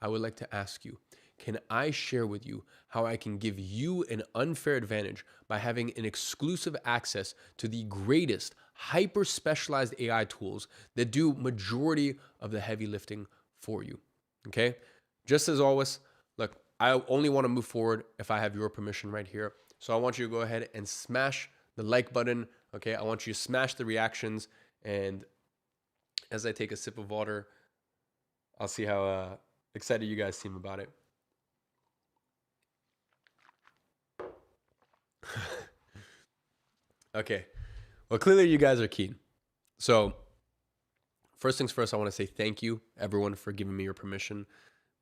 I would like to ask you, can I share with you how I can give you an unfair advantage by having an exclusive access to the greatest hyper specialized AI tools that do majority of the heavy lifting for you? Okay? Just as always, look, I only want to move forward if I have your permission right here. So I want you to go ahead and smash the like button. Okay, I want you to smash the reactions. And as I take a sip of water, I'll see how excited you guys seem about it. Okay, well, clearly you guys are keen. So first things first, I want to say thank you, everyone, for giving me your permission.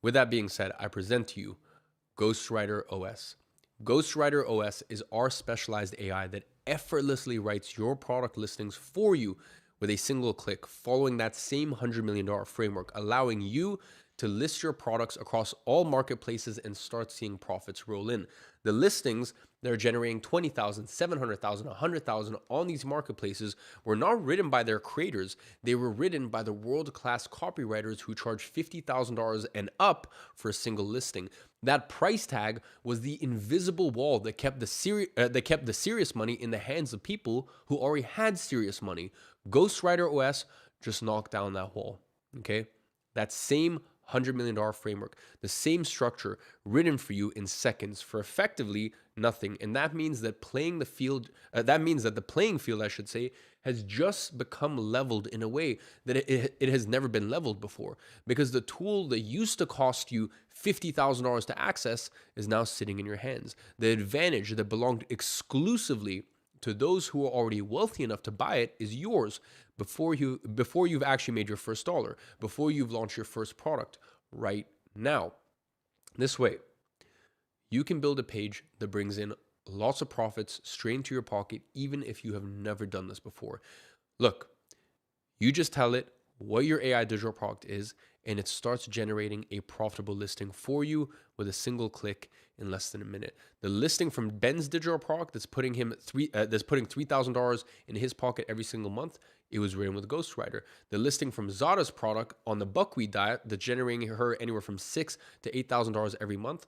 With that being said, I present to you Ghostwriter OS. Ghostwriter OS is our specialized AI that effortlessly writes your product listings for you with a single click, following that same $100 million framework, allowing you to list your products across all marketplaces and start seeing profits roll in. The listings that are generating 20,000, 700,000, 100,000 on these marketplaces were not written by their creators. They were written by the world-class copywriters who charge $50,000 and up for a single listing. That price tag was the invisible wall that kept the serious money in the hands of people who already had serious money. Ghostwriter OS just knocked down that wall. Okay, that same $100 million framework, the same structure written for you in seconds for effectively nothing. And that means that the playing field, I should say, has just become leveled in a way that it has never been leveled before, because the tool that used to cost you $50,000 to access is now sitting in your hands. The advantage that belonged exclusively to those who are already wealthy enough to buy it is yours before you've actually made your first dollar, before you've launched your first product right now. This way, you can build a page that brings in lots of profits straight into your pocket, even if you have never done this before. Look, you just tell it what your AI digital product is, and it starts generating a profitable listing for you with a single click in less than a minute. The listing from Ben's digital product that's putting $3,000 in his pocket every single month, it was written with Ghostwriter. The listing from Zada's product on the buckwheat diet that's generating her anywhere from $6,000 to $8,000 every month,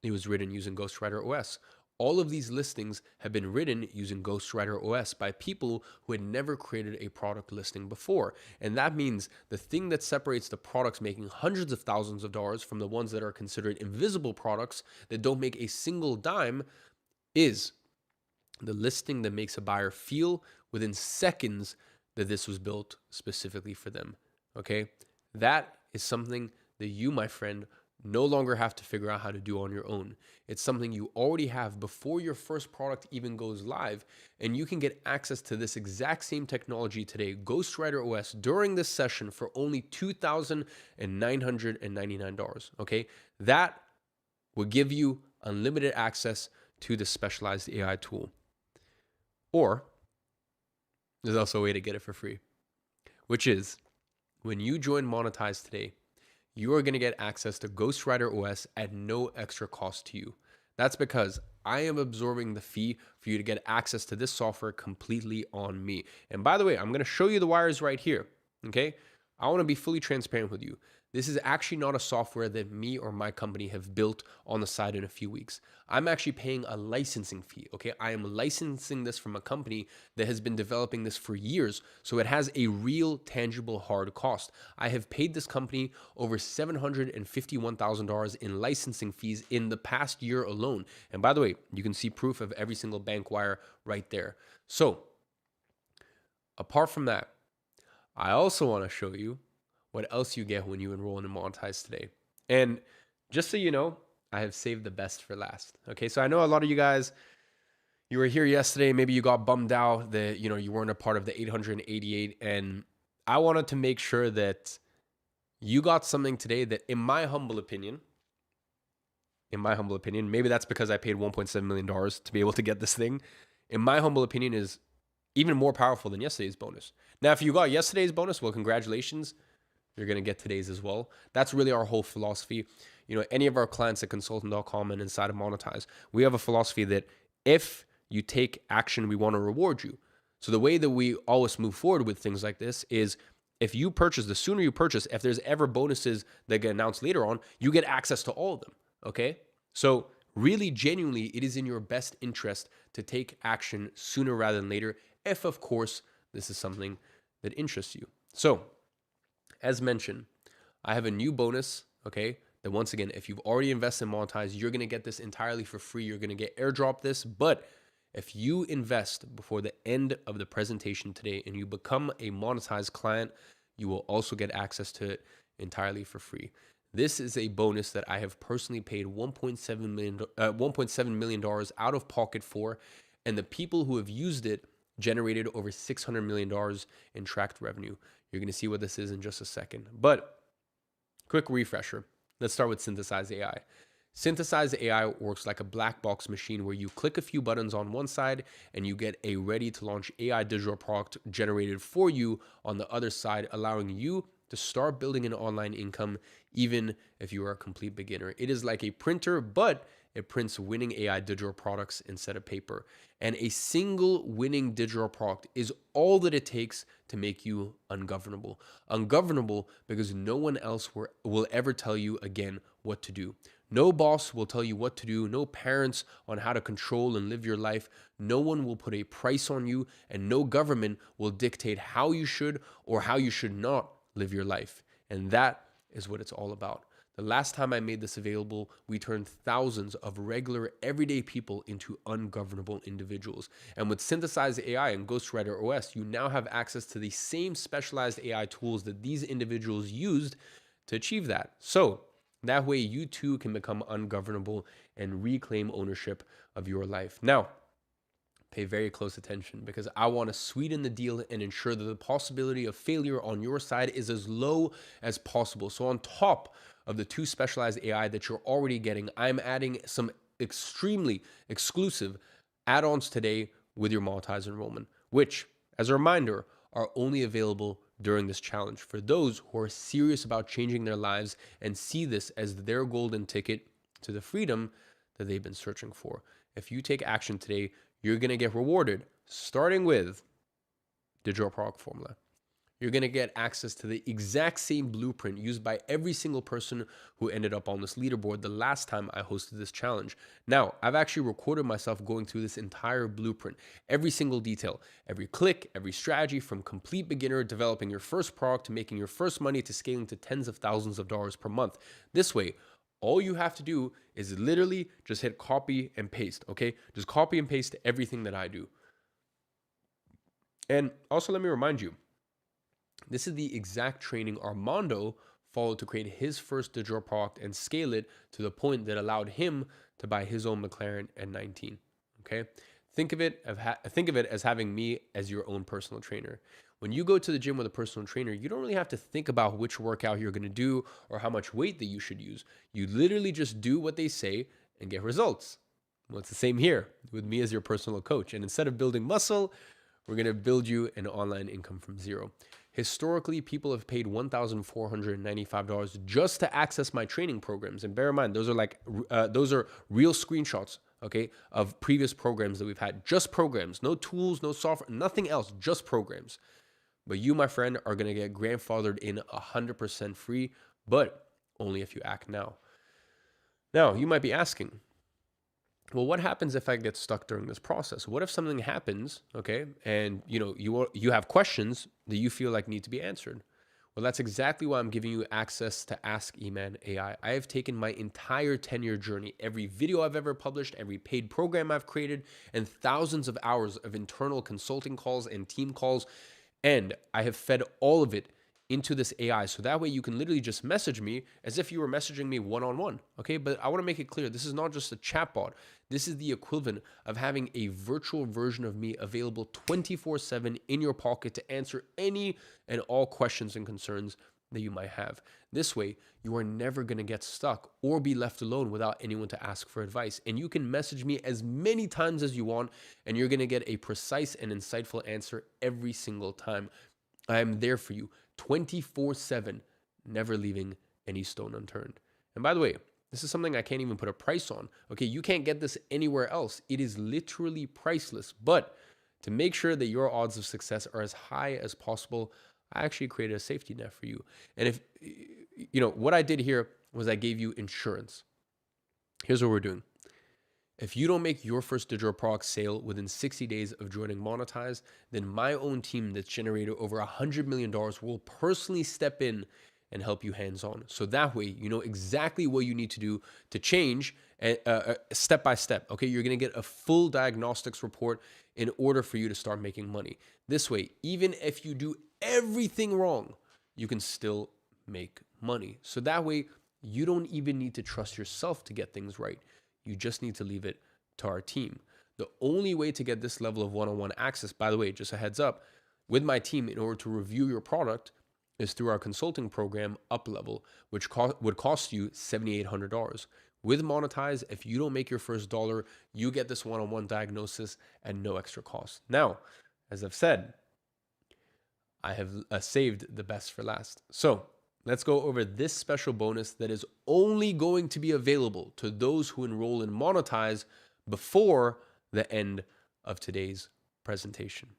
it was written using Ghostwriter OS. All of these listings have been written using Ghostwriter OS by people who had never created a product listing before. And that means the thing that separates the products making hundreds of thousands of dollars from the ones that are considered invisible products that don't make a single dime is the listing that makes a buyer feel within seconds that this was built specifically for them. Okay? That is something that you, my friend, no longer have to figure out how to do on your own. It's something you already have before your first product even goes live, and you can get access to this exact same technology today, Ghostwriter OS, during this session for only $2,999, okay? That will give you unlimited access to the specialized AI tool. Or there's also a way to get it for free, which is when you join Monetize today, you are going to get access to Ghostwriter OS at no extra cost to you. That's because I am absorbing the fee for you to get access to this software completely on me. And by the way, I'm going to show you the wires right here, okay? I want to be fully transparent with you. This is actually not a software that me or my company have built on the side in a few weeks. I'm actually paying a licensing fee, okay? I am licensing this from a company that has been developing this for years, so it has a real, tangible, hard cost. I have paid this company over $751,000 in licensing fees in the past year alone. And by the way, you can see proof of every single bank wire right there. So, apart from that, I also want to show you what else you get when you enroll in Monetize today. And just so you know, I have saved the best for last. Okay, so I know a lot of you guys, you were here yesterday, maybe you got bummed out that, you weren't a part of the 888, and I wanted to make sure that you got something today that, in my humble opinion, maybe that's because I paid $1.7 million to be able to get this thing, in my humble opinion, is even more powerful than yesterday's bonus. Now, if you got yesterday's bonus, well, congratulations. You're going to get today's as well. That's really our whole philosophy. Any of our clients at consultant.com and inside of Monetize, we have a philosophy that if you take action, we want to reward you. So the way that we always move forward with things like this is if you purchase, the sooner you purchase, if there's ever bonuses that get announced later on, you get access to all of them, okay? So really, genuinely, it is in your best interest to take action sooner rather than later, if, of course, this is something that interests you. So, as mentioned, I have a new bonus, okay, that once again, if you've already invested in Monetize, you're going to get this entirely for free. You're going to get airdrop this, but if you invest before the end of the presentation today and you become a Monetize client, you will also get access to it entirely for free. This is a bonus that I have personally paid $1.7 million out of pocket for, and the people who have used it generated over $600 million in tracked revenue. You're going to see what this is in just a second. But quick refresher. Let's start with Synthesize AI. Synthesize AI works like a black box machine where you click a few buttons on one side and you get a ready to launch AI digital product generated for you on the other side, allowing you to start building an online income even if you are a complete beginner. It is like a printer, but it prints winning AI digital products instead of paper. And a single winning digital product is all that it takes to make you ungovernable. Ungovernable because no one else will ever tell you again what to do. No boss will tell you what to do. No parents on how to control and live your life. No one will put a price on you, and no government will dictate how you should or how you should not live your life. And that is what it's all about. The last time I made this available, we turned thousands of regular, everyday people into ungovernable individuals. And with synthesized AI and Ghostwriter OS, you now have access to the same specialized AI tools that these individuals used to achieve that. So that way you too can become ungovernable and reclaim ownership of your life. Now, pay very close attention because I want to sweeten the deal and ensure that the possibility of failure on your side is as low as possible. So on top of the 2 specialized AI that you're already getting, I'm adding some extremely exclusive add-ons today with your monetized enrollment, which, as a reminder, are only available during this challenge for those who are serious about changing their lives and see this as their golden ticket to the freedom that they've been searching for. If you take action today, you're going to get rewarded, starting with digital product formula. You're going to get access to the exact same blueprint used by every single person who ended up on this leaderboard the last time I hosted this challenge. Now, I've actually recorded myself going through this entire blueprint, every single detail, every click, every strategy, from complete beginner developing your first product to making your first money to scaling to tens of thousands of dollars per month. This way, all you have to do is literally just hit copy and paste, okay? Just copy and paste everything that I do. And also let me remind you, this is the exact training Armando followed to create his first digital product and scale it to the point that allowed him to buy his own McLaren at 19, okay? Think of it as having me as your own personal trainer. When you go to the gym with a personal trainer, you don't really have to think about which workout you're going to do or how much weight that you should use. You literally just do what they say and get results. Well, it's the same here with me as your personal coach. And instead of building muscle, we're going to build you an online income from zero. Historically, people have paid $1,495 just to access my training programs. And bear in mind, those are real screenshots, okay, of previous programs that we've had. Just programs, no tools, no software, nothing else, just programs. But you, my friend, are going to get grandfathered in 100% free, but only if you act now. Now, you might be asking, well, what happens if I get stuck during this process? What if something happens, okay, and you have questions that you feel like need to be answered? Well, that's exactly why I'm giving you access to Ask Eman AI. I have taken my entire 10-year journey, every video I've ever published, every paid program I've created, and thousands of hours of internal consulting calls and team calls, and I have fed all of it into this AI. So that way you can literally just message me as if you were messaging me one-on-one, okay? But I want to make it clear, this is not just a chatbot. This is the equivalent of having a virtual version of me available 24/7 in your pocket to answer any and all questions and concerns that you might have. This way, you are never going to get stuck or be left alone without anyone to ask for advice. And you can message me as many times as you want, and you're going to get a precise and insightful answer every single time. I am there for you 24/7, never leaving any stone unturned. And by the way, this is something I can't even put a price on. Okay, you can't get this anywhere else. It is literally priceless. But to make sure that your odds of success are as high as possible, I actually created a safety net for you. And if, what I did here was I gave you insurance. Here's what we're doing. If you don't make your first digital product sale within 60 days of joining Monetize, then my own team that's generated over $100 million will personally step in and help you hands-on. So that way, you know exactly what you need to do to change step by step. Okay, you're gonna get a full diagnostics report in order for you to start making money. This way, even if you do everything wrong, you can still make money. So that way, you don't even need to trust yourself to get things right. You just need to leave it to our team. The only way to get this level of one-on-one access, by the way, just a heads up, with my team in order to review your product is through our consulting program, UpLevel, which would cost you $7,800. With Monetize, if you don't make your first dollar, you get this one-on-one diagnosis at no extra cost. Now, as I've said, I have saved the best for last. So let's go over this special bonus that is only going to be available to those who enroll in Monetize before the end of today's presentation.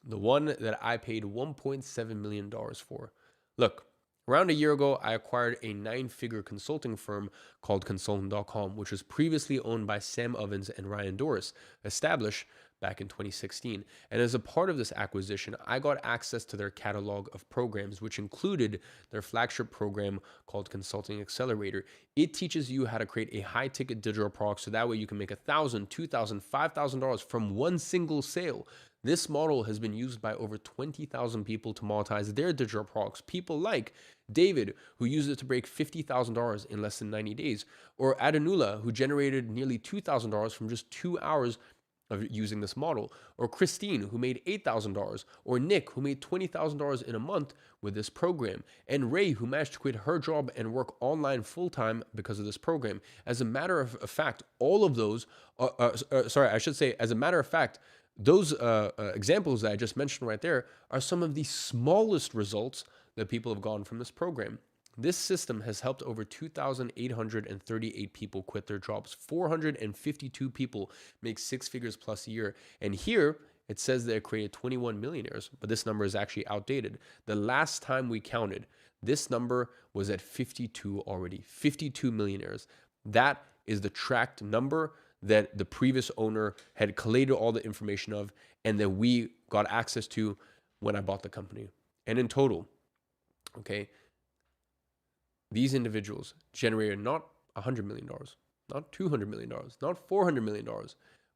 The one that I paid $1.7 million for. Look, around a year ago, I acquired a 9-figure consulting firm called Consultant.com, which was previously owned by Sam Ovens and Ryan Doris, established back in 2016. And as a part of this acquisition, I got access to their catalog of programs, which included their flagship program called Consulting Accelerator. It teaches you how to create a high ticket digital product so that way you can make $1,000, $2,000, $5,000 from one single sale. This model has been used by over 20,000 people to monetize their digital products. People like David, who used it to break $50,000 in less than 90 days, or Adanula, who generated nearly $2,000 from just 2 hours of using this model, or Christine, who made $8,000, or Nick, who made $20,000 in a month with this program, and Ray, who managed to quit her job and work online full-time because of this program. As a matter of fact, all of those, as a matter of fact, those examples that I just mentioned right there are some of the smallest results that people have gotten from this program. This system has helped over 2,838 people quit their jobs. 452 people make 6 figures plus a year. And here it says they created 21 millionaires, but this number is actually outdated. The last time we counted, this number was at 52 already, 52 millionaires. That is the tracked number that the previous owner had collated all the information of and that we got access to when I bought the company. And in total, okay, these individuals generated not $100 million, not $200 million, not $400 million,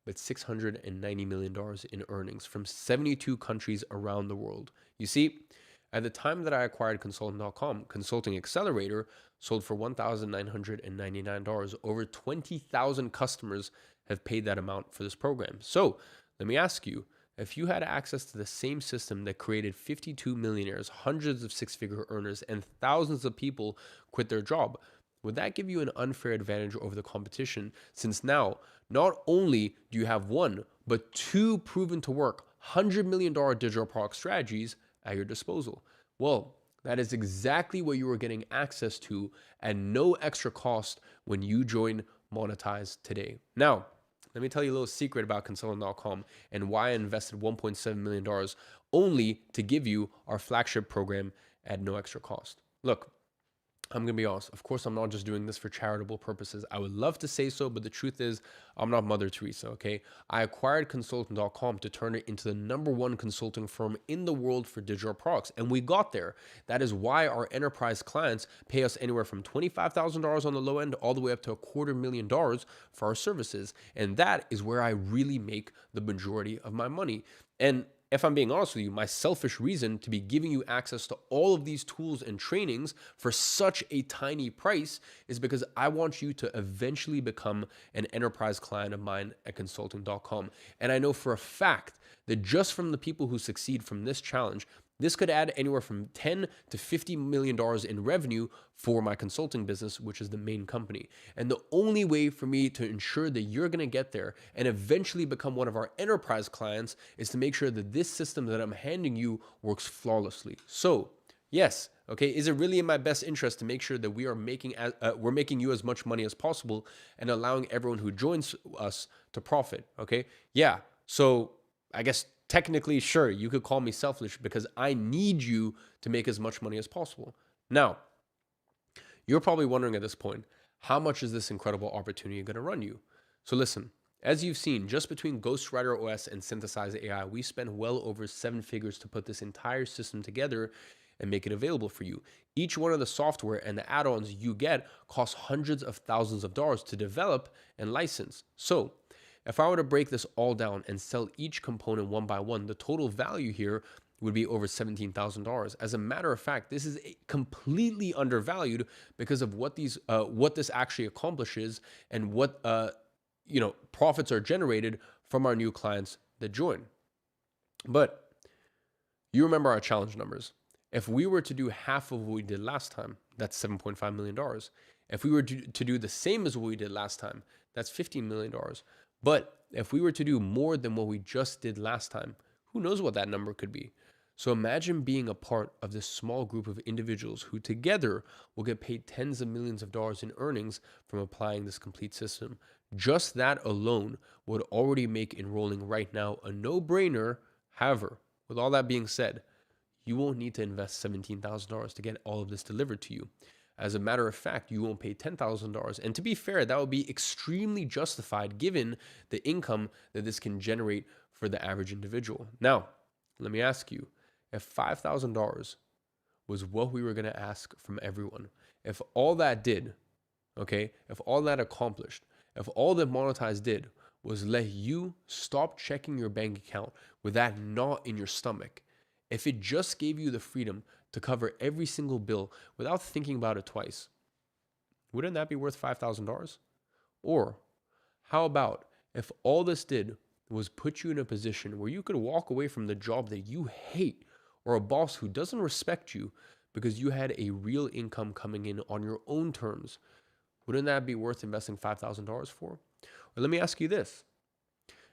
but $690 million in earnings from 72 countries around the world. You see, at the time that I acquired Consulting.com, Consulting Accelerator sold for $1,999. Over 20,000 customers have paid that amount for this program. So let me ask you, if you had access to the same system that created 52 millionaires, hundreds of 6-figure earners, and thousands of people quit their job, would that give you an unfair advantage over the competition? Since now, not only do you have one, but two proven to work $100 million digital product strategies at your disposal. Well, that is exactly what you are getting access to at no extra cost when you join Monetize today. Now, let me tell you a little secret about Consulting.com and why I invested $1.7 million only to give you our flagship program at no extra cost. Look, I'm going to be honest. Of course, I'm not just doing this for charitable purposes. I would love to say so, but the truth is I'm not Mother Teresa, okay? I acquired Consulting.com to turn it into the #1 consulting firm in the world for digital products, and we got there. That is why our enterprise clients pay us anywhere from $25,000 on the low end all the way up to $250,000 for our services, and that is where I really make the majority of my money. And if I'm being honest with you, my selfish reason to be giving you access to all of these tools and trainings for such a tiny price is because I want you to eventually become an enterprise client of mine at Consulting.com. And I know for a fact that just from the people who succeed from this challenge, this could add anywhere from $10 to $50 million in revenue for my consulting business, which is the main company. And the only way for me to ensure that you're going to get there and eventually become one of our enterprise clients is to make sure that this system that I'm handing you works flawlessly. So, yes, okay, is it really in my best interest to make sure that we're making you as much money as possible and allowing everyone who joins us to profit? Okay, yeah. So I guess technically, sure, you could call me selfish because I need you to make as much money as possible. Now, you're probably wondering at this point, how much is this incredible opportunity going to run you? So listen, as you've seen, just between Ghostwriter OS and Synthesize AI, we spent well over 7 figures to put this entire system together and make it available for you. Each one of the software and the add-ons you get costs hundreds of thousands of dollars to develop and license. So if I were to break this all down and sell each component one by one, the total value here would be over $17,000. As a matter of fact, this is completely undervalued because of what this actually accomplishes and what profits are generated from our new clients that join. But you remember our challenge numbers. If we were to do half of what we did last time, that's $7.5 million. If we were to do the same as what we did last time, that's $15 million. But if we were to do more than what we just did last time, who knows what that number could be? So imagine being a part of this small group of individuals who together will get paid tens of millions of dollars in earnings from applying this complete system. Just that alone would already make enrolling right now a no-brainer. However, with all that being said, you won't need to invest $17,000 to get all of this delivered to you. As a matter of fact, you won't pay $10,000. And to be fair, that would be extremely justified given the income that this can generate for the average individual. Now, let me ask you, if $5,000 was what we were going to ask from everyone, if all that did, okay, if all that accomplished, if all that Monetize did was let you stop checking your bank account with that knot in your stomach, if it just gave you the freedom to cover every single bill without thinking about it twice, wouldn't that be worth $5,000? Or how about if all this did was put you in a position where you could walk away from the job that you hate or a boss who doesn't respect you because you had a real income coming in on your own terms? Wouldn't that be worth investing $5,000 for? Or let me ask you this.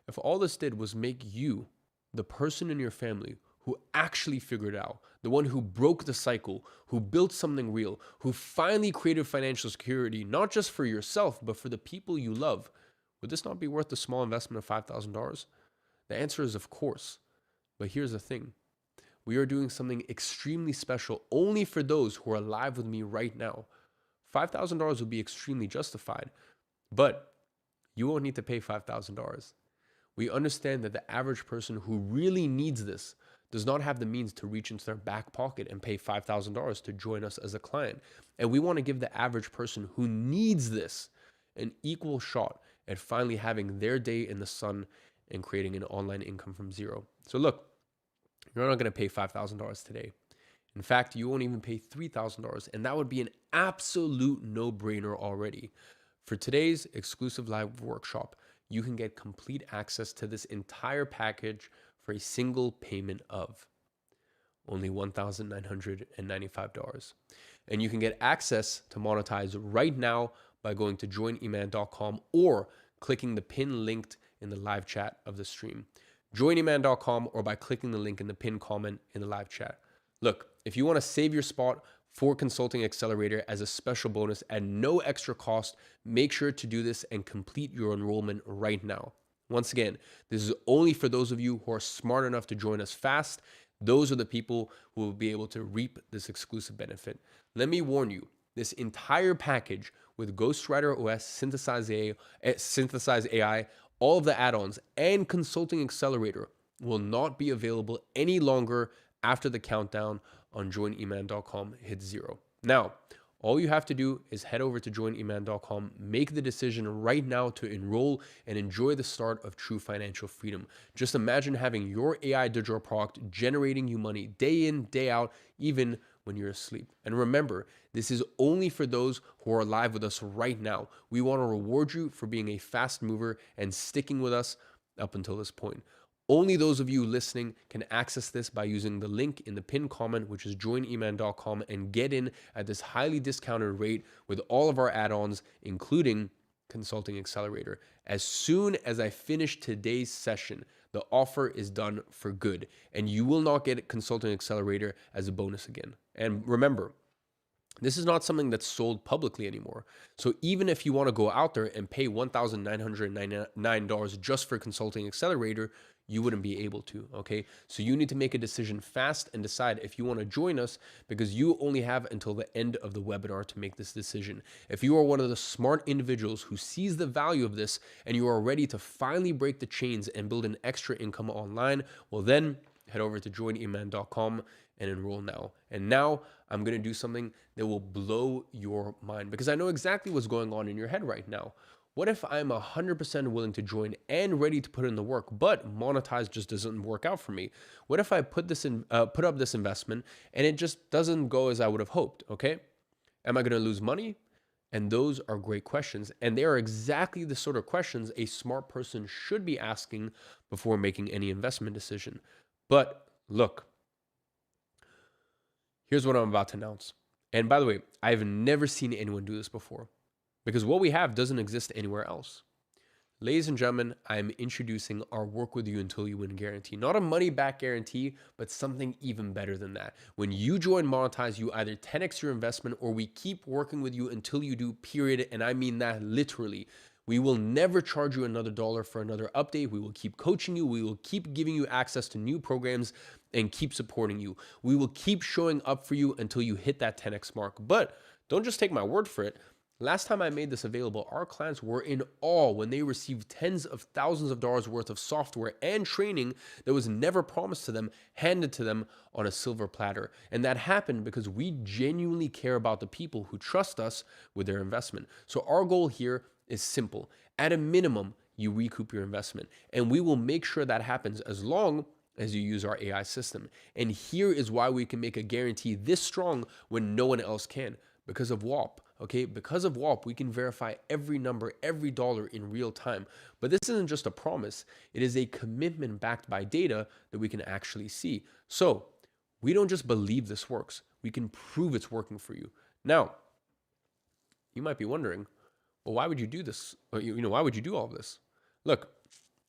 If all this did was make you the person in your family who actually figured out, the one who broke the cycle, who built something real, who finally created financial security, not just for yourself, but for the people you love, would this not be worth the small investment of $5,000? The answer is of course. But here's the thing. We are doing something extremely special only for those who are alive with me right now. $5,000 would be extremely justified, but you won't need to pay $5,000. We understand that the average person who really needs this does not have the means to reach into their back pocket and pay $5,000 to join us as a client. And we want to give the average person who needs this an equal shot at finally having their day in the sun and creating an online income from zero. So look, you're not going to pay $5,000 today. In fact, you won't even pay $3,000, and that would be an absolute no-brainer already. For today's exclusive live workshop, you can get complete access to this entire package for a single payment of only $1,995. And you can get access to Monetize right now by going to joineman.com or clicking the pin linked in the live chat of the stream. Joineman.com or by clicking the link in the pinned comment in the live chat. Look, if you want to save your spot for Consulting Accelerator as a special bonus at no extra cost, make sure to do this and complete your enrollment right now. Once again, this is only for those of you who are smart enough to join us fast. Those are the people who will be able to reap this exclusive benefit. Let me warn you, this entire package with Ghostwriter OS, Synthesize AI, all of the add-ons, and Consulting Accelerator will not be available any longer after the countdown on joineman.com hits 0. Now, all you have to do is head over to joineman.com, make the decision right now to enroll and enjoy the start of true financial freedom. Just imagine having your AI digital product generating you money day in, day out, even when you're asleep. And remember, this is only for those who are live with us right now. We want to reward you for being a fast mover and sticking with us up until this point. Only those of you listening can access this by using the link in the pinned comment, which is joineman.com, and get in at this highly discounted rate with all of our add-ons, including Consulting Accelerator. As soon as I finish today's session, the offer is done for good, and you will not get Consulting Accelerator as a bonus again. And remember, this is not something that's sold publicly anymore. So even if you want to go out there and pay $1,999 just for Consulting Accelerator, you wouldn't be able to, okay? So you need to make a decision fast and decide if you want to join us, because you only have until the end of the webinar to make this decision. If you are one of the smart individuals who sees the value of this and you are ready to finally break the chains and build an extra income online, well then head over to joineman.com and enroll now. And now I'm going to do something that will blow your mind, because I know exactly what's going on in your head right now. What if I'm 100% willing to join and ready to put in the work, but Monetize just doesn't work out for me? What if I put up this investment and it just doesn't go as I would have hoped? Okay, am I going to lose money? And those are great questions, and they are exactly the sort of questions a smart person should be asking before making any investment decision. But look, here's what I'm about to announce. And by the way, I've never seen anyone do this before, because what we have doesn't exist anywhere else. Ladies and gentlemen, I'm introducing our work with you until you win guarantee. Not a money back guarantee, but something even better than that. When you join Monetize, you either 10x your investment or we keep working with you until you do, period. And I mean that literally. We will never charge you another dollar for another update. We will keep coaching you. We will keep giving you access to new programs and keep supporting you. We will keep showing up for you until you hit that 10x mark. But don't just take my word for it. Last time I made this available, our clients were in awe when they received tens of thousands of dollars worth of software and training that was never promised to them, handed to them on a silver platter. And that happened because we genuinely care about the people who trust us with their investment. So our goal here is simple. At a minimum, you recoup your investment. And we will make sure that happens as long as you use our AI system. And here is why we can make a guarantee this strong when no one else can. Because of WAP, okay? Because of WAP, we can verify every number, every dollar in real time. But this isn't just a promise. It is a commitment backed by data that we can actually see. So we don't just believe this works. We can prove it's working for you. Now, you might be wondering, well, why would you do this? Or, why would you do all of this? Look,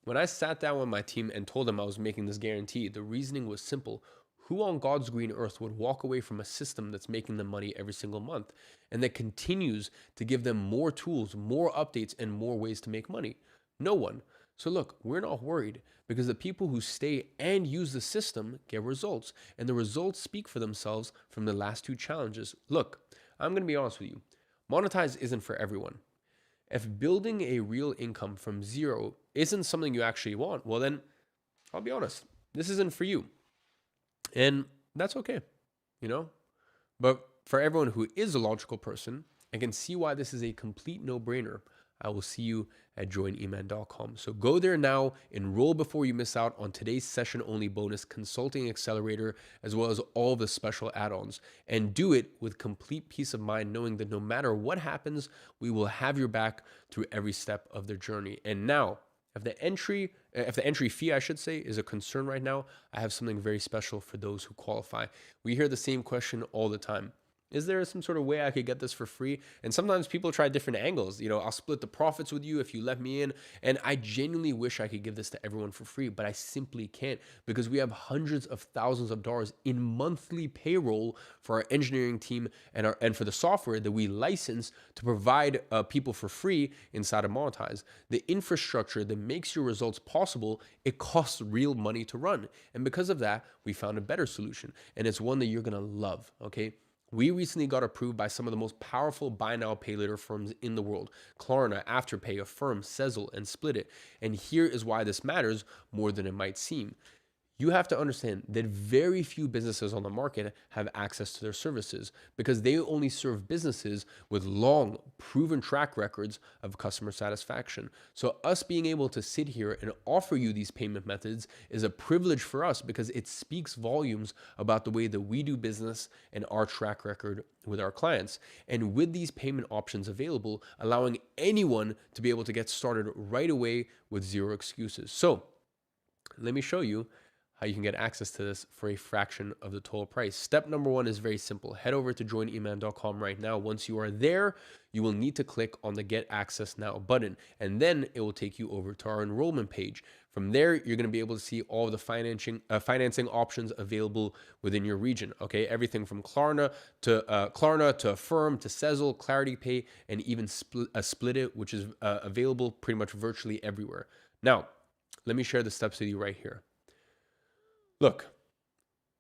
when I sat down with my team and told them I was making this guarantee, the reasoning was simple. Who on God's green earth would walk away from a system that's making them money every single month and that continues to give them more tools, more updates, and more ways to make money? No one. So look, we're not worried because the people who stay and use the system get results, and the results speak for themselves from the last two challenges. Look, I'm going to be honest with you. Monetize isn't for everyone. If building a real income from zero isn't something you actually want, well then, I'll be honest, this isn't for you. And that's okay, But for everyone who is a logical person and can see why this is a complete no-brainer, I will see you at joineman.com. So go there now, enroll before you miss out on today's session-only bonus consulting accelerator, as well as all the special add-ons, and do it with complete peace of mind, knowing that no matter what happens, we will have your back through every step of the journey. And now, if the entry fee, I should say, is a concern right now, I have something very special for those who qualify. We hear the same question all the time. Is there some sort of way I could get this for free? And sometimes people try different angles. I'll split the profits with you if you let me in. And I genuinely wish I could give this to everyone for free, but I simply can't because we have hundreds of thousands of dollars in monthly payroll for our engineering team and for the software that we license to provide people for free inside of Monetize. The infrastructure that makes your results possible, it costs real money to run. And because of that, we found a better solution. And it's one that you're going to love, okay? We recently got approved by some of the most powerful buy now, pay later firms in the world: Klarna, Afterpay, Affirm, Sezzle, and Split It. And here is why this matters more than it might seem. You have to understand that very few businesses on the market have access to their services because they only serve businesses with long, proven track records of customer satisfaction. So us being able to sit here and offer you these payment methods is a privilege for us because it speaks volumes about the way that we do business and our track record with our clients. And with these payment options available, allowing anyone to be able to get started right away with zero excuses. So let me show you how you can get access to this for a fraction of the total price. Step number one is very simple. Head over to joineman.com right now. Once you are there, you will need to click on the Get Access Now button, and then it will take you over to our enrollment page. From there, you're going to be able to see all of the financing options available within your region. Okay, everything from Klarna to Affirm to Sezzle, Clarity Pay, and even Split It, which is available pretty much virtually everywhere. Now, let me share the steps with you right here. Look,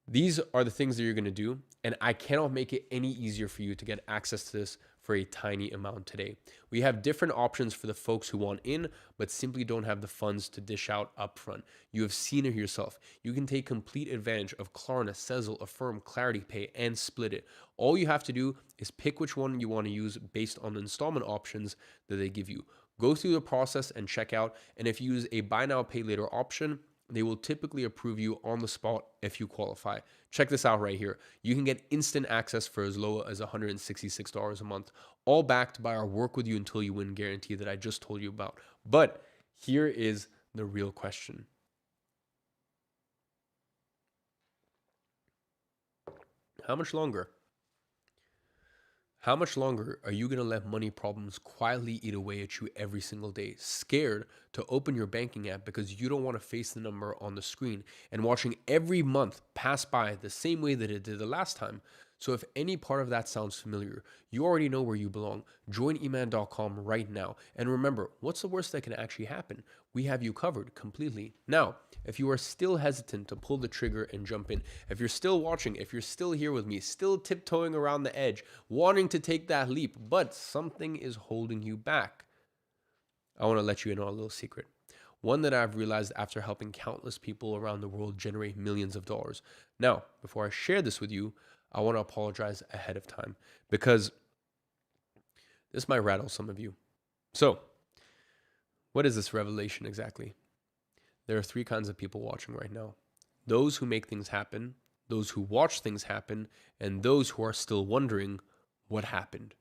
these are the things that you're going to do, and I cannot make it any easier for you to get access to this for a tiny amount today. We have different options for the folks who want in, but simply don't have the funds to dish out upfront. You have seen it yourself. You can take complete advantage of Klarna, Sezzle, Affirm, Clarity Pay, and Split It. All you have to do is pick which one you want to use based on the installment options that they give you. Go through the process and check out, and if you use a buy now, pay later option, they will typically approve you on the spot if you qualify. Check this out right here. You can get instant access for as low as $166 a month, all backed by our work with you until you win guarantee that I just told you about. But here is the real question. How much longer? How much longer are you going to let money problems quietly eat away at you every single day, scared to open your banking app because you don't want to face the number on the screen and watching every month pass by the same way that it did the last time. So if any part of that sounds familiar, you already know where you belong. Join eman.com right now. And remember, what's the worst that can actually happen? We have you covered completely. Now, if you are still hesitant to pull the trigger and jump in, if you're still watching, if you're still here with me, still tiptoeing around the edge, wanting to take that leap, but something is holding you back, I want to let you in on a little secret. One that I've realized after helping countless people around the world generate millions of dollars. Now, before I share this with you, I want to apologize ahead of time because this might rattle some of you. So, what is this revelation exactly? There are three kinds of people watching right now: those who make things happen, those who watch things happen, and those who are still wondering what happened.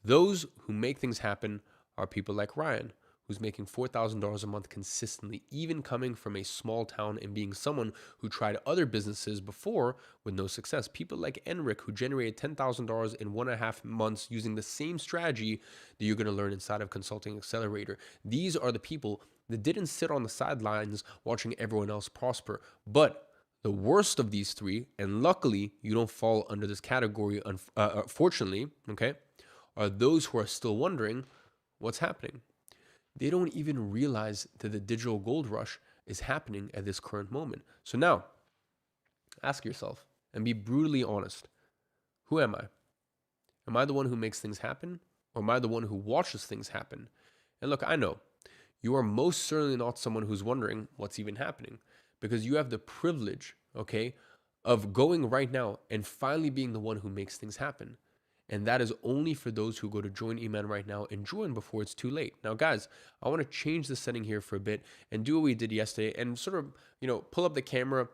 Those who make things happen are people like Ryan, who's making $4,000 a month consistently, even coming from a small town and being someone who tried other businesses before with no success. People like Enric, who generated $10,000 in 1.5 months using the same strategy that you're going to learn inside of Consulting Accelerator. These are the people that didn't sit on the sidelines watching everyone else prosper. But the worst of these three, and luckily you don't fall under this category, fortunately, okay, are those who are still wondering what's happening. They don't even realize that the digital gold rush is happening at this current moment. So now, ask yourself and be brutally honest. Who am I? Am I the one who makes things happen? Or am I the one who watches things happen? And look, I know you are most certainly not someone who's wondering what's even happening, because you have the privilege, okay, of going right now and finally being the one who makes things happen. And that is only for those who go to join Eman right now and join before it's too late. Now, guys, I want to change the setting here for a bit and do what we did yesterday and sort of, pull up the camera